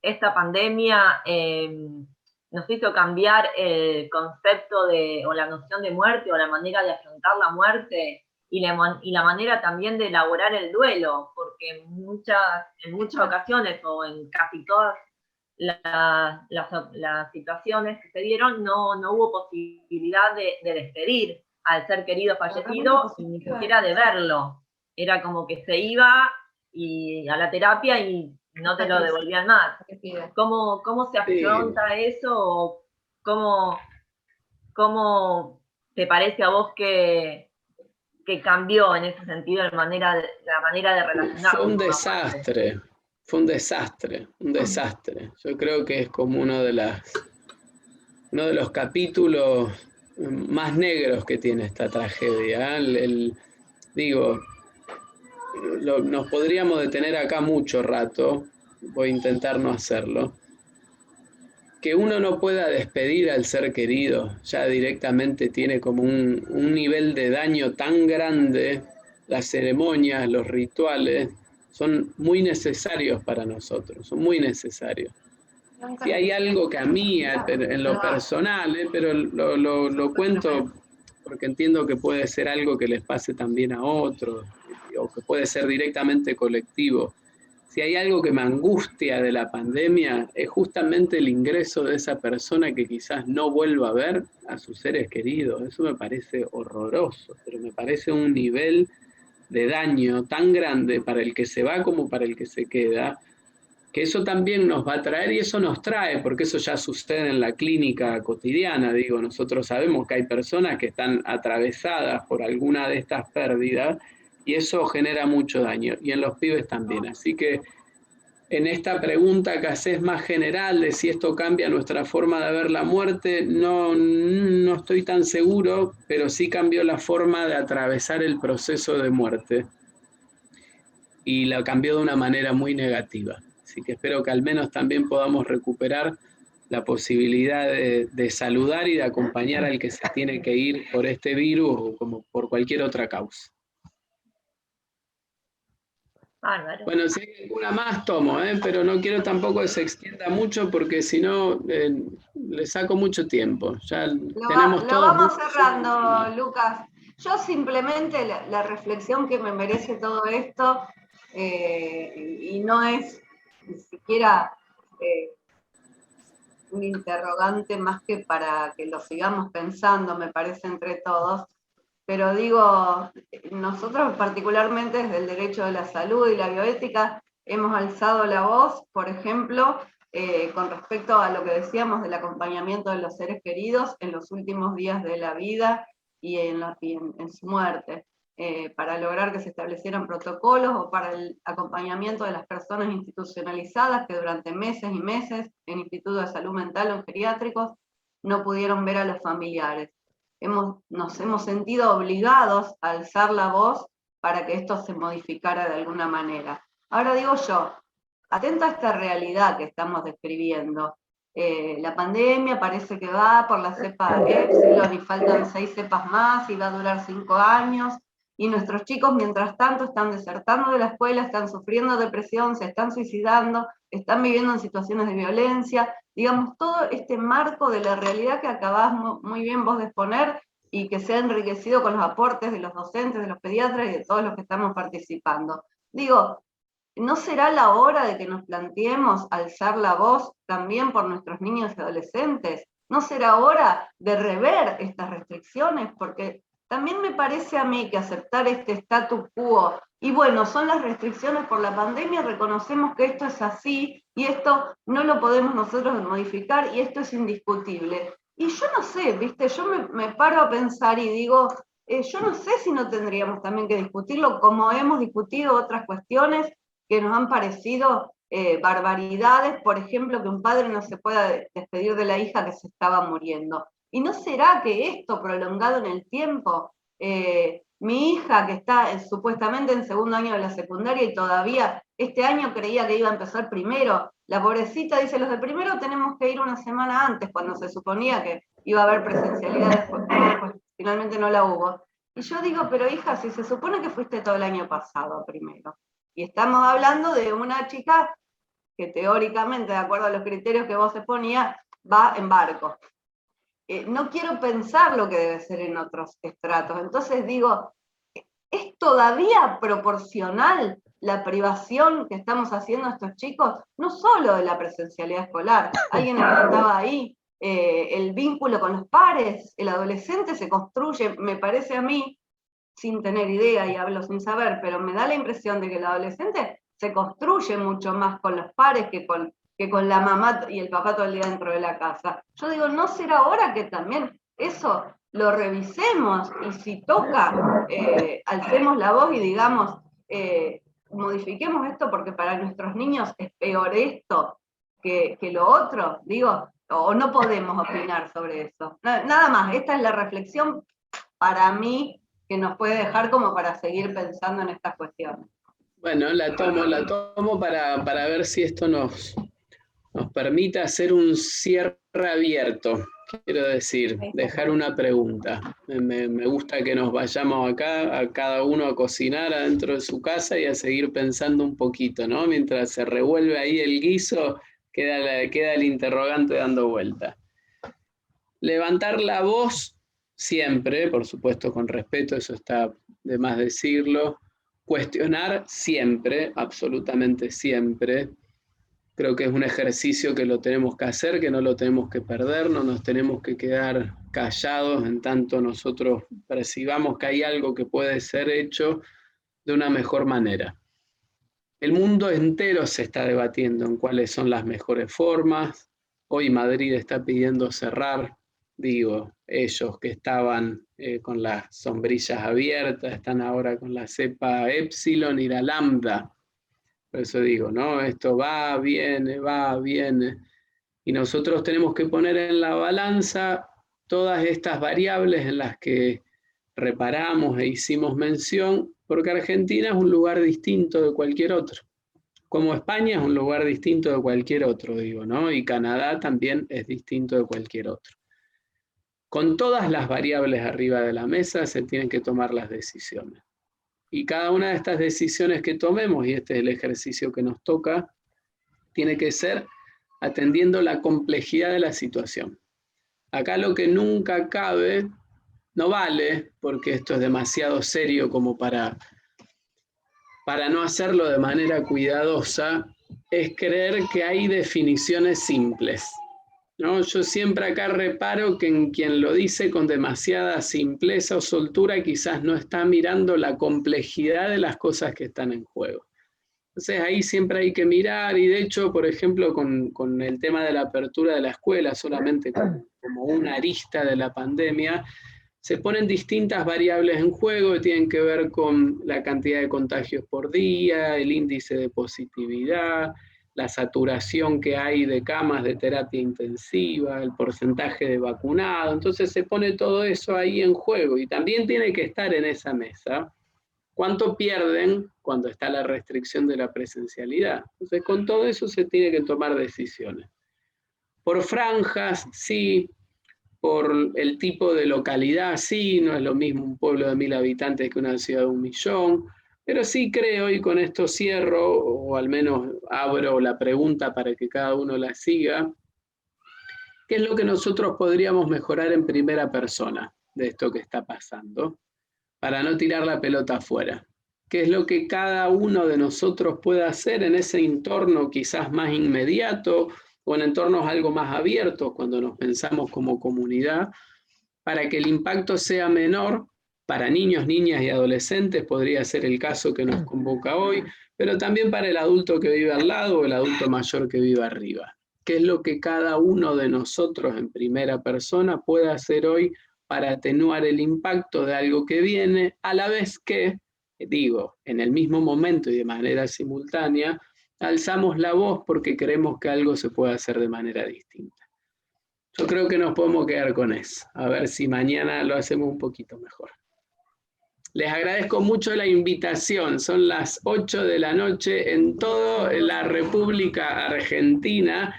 esta pandemia nos hizo cambiar el concepto o la noción de muerte o la manera de afrontar la muerte y la manera también de elaborar el duelo? Porque en muchas ocasiones o en casi todas las situaciones que se dieron no hubo posibilidad de despedir al ser querido fallecido y ni siquiera de verlo. Era como que se iba a la terapia y no te lo devolvían más. ¿Cómo se afronta eso? ¿Cómo te parece a vos que cambió en ese sentido la manera de relacionarse? Fue un desastre. Yo creo que es como uno de los capítulos más negros que tiene esta tragedia. Nos podríamos detener acá mucho rato, voy a intentar no hacerlo. Que uno no pueda despedir al ser querido, ya directamente tiene como un nivel de daño tan grande. Las ceremonias, los rituales, son muy necesarios para nosotros, son muy necesarios. Si hay algo que a mí, en lo personal, pero lo cuento porque entiendo que puede ser algo que les pase también a otros, o que puede ser directamente colectivo. Si hay algo que me angustia de la pandemia, es justamente el ingreso de esa persona que quizás no vuelva a ver a sus seres queridos. Eso me parece horroroso, pero me parece un nivel de daño tan grande para el que se va como para el que se queda, que eso también nos va a traer, y eso nos trae, porque eso ya sucede en la clínica cotidiana. Digo, nosotros sabemos que hay personas que están atravesadas por alguna de estas pérdidas, y eso genera mucho daño, y en los pibes también. Así que en esta pregunta que haces más general de si esto cambia nuestra forma de ver la muerte, no estoy tan seguro, pero sí cambió la forma de atravesar el proceso de muerte, y la cambió de una manera muy negativa. Así que espero que al menos también podamos recuperar la posibilidad de saludar y de acompañar al que se tiene que ir por este virus o como por cualquier otra causa. Bárbaro. Bueno, si hay alguna más tomo, pero no quiero tampoco que se extienda mucho porque si no le saco mucho tiempo. Ya tenemos lo vamos cerrando, Lucas. Yo simplemente la reflexión que me merece todo esto, y no es ni siquiera un interrogante más que para que lo sigamos pensando, me parece, entre todos, pero digo, nosotros particularmente desde el derecho de la salud y la bioética hemos alzado la voz, por ejemplo, con respecto a lo que decíamos del acompañamiento de los seres queridos en los últimos días de la vida y en su muerte, para lograr que se establecieran protocolos o para el acompañamiento de las personas institucionalizadas que durante meses y meses en institutos de salud mental o en geriátricos no pudieron ver a los familiares. Nos hemos sentido obligados a alzar la voz para que esto se modificara de alguna manera. Ahora digo yo, atento a esta realidad que estamos describiendo, la pandemia parece que va por la cepa Epsilon y faltan 6 cepas más y va a durar 5 años, y nuestros chicos mientras tanto están desertando de la escuela, están sufriendo depresión, se están suicidando, están viviendo en situaciones de violencia, digamos, todo este marco de la realidad que acabás muy bien vos de exponer y que se ha enriquecido con los aportes de los docentes, de los pediatras y de todos los que estamos participando. Digo, ¿no será la hora de que nos planteemos alzar la voz también por nuestros niños y adolescentes? ¿No será hora de rever estas restricciones? Porque también me parece a mí que aceptar este status quo, y bueno, son las restricciones por la pandemia, reconocemos que esto es así, y esto no lo podemos nosotros modificar, y esto es indiscutible. Y yo no sé, ¿viste? Yo me paro a pensar y digo, yo no sé si no tendríamos también que discutirlo como hemos discutido otras cuestiones que nos han parecido barbaridades, por ejemplo, que un padre no se pueda despedir de la hija que se estaba muriendo. ¿Y no será que esto prolongado en el tiempo, mi hija que está supuestamente en segundo año de la secundaria y todavía este año creía que iba a empezar primero, la pobrecita dice, los de primero tenemos que ir una semana antes, cuando se suponía que iba a haber presencialidad, pues finalmente no la hubo. Y yo digo, pero hija, si se supone que fuiste todo el año pasado primero, y estamos hablando de una chica que teóricamente, de acuerdo a los criterios que vos exponías, va en barco. No quiero pensar lo que debe ser en otros estratos. Entonces digo, ¿es todavía proporcional la privación que estamos haciendo a estos chicos? No solo de la presencialidad escolar, alguien estaba ahí, el vínculo con los pares, el adolescente se construye, me parece a mí, sin tener idea y hablo sin saber, pero me da la impresión de que el adolescente se construye mucho más con los pares que con la mamá y el papá todo el día dentro de la casa. Yo digo, ¿no será hora que también eso lo revisemos? Y si toca, alcemos la voz y digamos, modifiquemos esto porque para nuestros niños es peor esto que lo otro, digo, o no podemos opinar sobre eso. Nada más, esta es la reflexión para mí que nos puede dejar como para seguir pensando en estas cuestiones. Bueno, la tomo para ver si esto nos permite hacer un cierre abierto. Quiero decir, dejar una pregunta. Me gusta que nos vayamos acá, a cada uno a cocinar adentro de su casa y a seguir pensando un poquito, ¿no? Mientras se revuelve ahí el guiso, queda el interrogante dando vuelta. Levantar la voz siempre, por supuesto con respeto, eso está de más decirlo. Cuestionar siempre, absolutamente siempre. Creo que es un ejercicio que lo tenemos que hacer, que no lo tenemos que perder, no nos tenemos que quedar callados en tanto nosotros percibamos que hay algo que puede ser hecho de una mejor manera. El mundo entero se está debatiendo en cuáles son las mejores formas. Hoy Madrid está pidiendo cerrar, digo, ellos que estaban con las sombrillas abiertas, están ahora con la cepa Epsilon y la Lambda. Por eso digo, ¿no? Esto va, viene, y nosotros tenemos que poner en la balanza todas estas variables en las que reparamos e hicimos mención, porque Argentina es un lugar distinto de cualquier otro. Como España es un lugar distinto de cualquier otro, digo, ¿no? Y Canadá también es distinto de cualquier otro. Con todas las variables arriba de la mesa se tienen que tomar las decisiones. Y cada una de estas decisiones que tomemos, y este es el ejercicio que nos toca, tiene que ser atendiendo la complejidad de la situación. Acá lo que nunca cabe, no vale, porque esto es demasiado serio como para no hacerlo de manera cuidadosa, es creer que hay definiciones simples, ¿no? Yo siempre acá reparo que en quien lo dice con demasiada simpleza o soltura quizás no está mirando la complejidad de las cosas que están en juego. Entonces ahí siempre hay que mirar, y de hecho, por ejemplo, con el tema de la apertura de la escuela, solamente como una arista de la pandemia, se ponen distintas variables en juego que tienen que ver con la cantidad de contagios por día, el índice de positividad, la saturación que hay de camas de terapia intensiva, el porcentaje de vacunado. Entonces se pone todo eso ahí en juego y también tiene que estar en esa mesa. ¿Cuánto pierden cuando está la restricción de la presencialidad? Entonces con todo eso se tiene que tomar decisiones. Por franjas, sí. Por el tipo de localidad, sí, no es lo mismo un pueblo de 1000 habitantes que una ciudad de 1 millón, pero sí creo, y con esto cierro, o al menos abro la pregunta para que cada uno la siga, ¿qué es lo que nosotros podríamos mejorar en primera persona de esto que está pasando? Para no tirar la pelota afuera. ¿Qué es lo que cada uno de nosotros puede hacer en ese entorno quizás más inmediato, o en entornos algo más abiertos cuando nos pensamos como comunidad, para que el impacto sea menor para niños, niñas y adolescentes? Podría ser el caso que nos convoca hoy, pero también para el adulto que vive al lado o el adulto mayor que vive arriba. ¿Qué es lo que cada uno de nosotros en primera persona puede hacer hoy para atenuar el impacto de algo que viene, a la vez que, digo, en el mismo momento y de manera simultánea, alzamos la voz porque creemos que algo se puede hacer de manera distinta? Yo creo que nos podemos quedar con eso, a ver si mañana lo hacemos un poquito mejor. Les agradezco mucho la invitación, son las 8 de la noche en toda la República Argentina,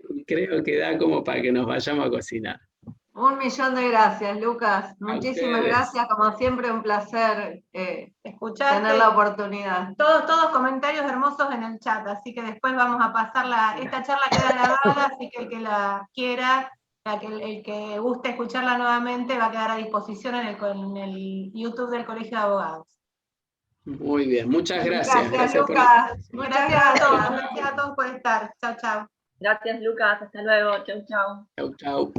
y creo que da como para que nos vayamos a cocinar. 1.000.000 de gracias, Lucas. Muchísimas gracias, como siempre un placer escucharte, tener la oportunidad. Todos comentarios hermosos en el chat, así que después vamos a pasarla, esta charla queda grabada, así que el que la quiera, el que guste escucharla nuevamente va a quedar a disposición en el YouTube del Colegio de Abogados. Muy bien, muchas gracias. Gracias Lucas. Gracias a todos por estar. Chao, chao. Gracias Lucas, hasta luego. Chau, chau. Chau, chau.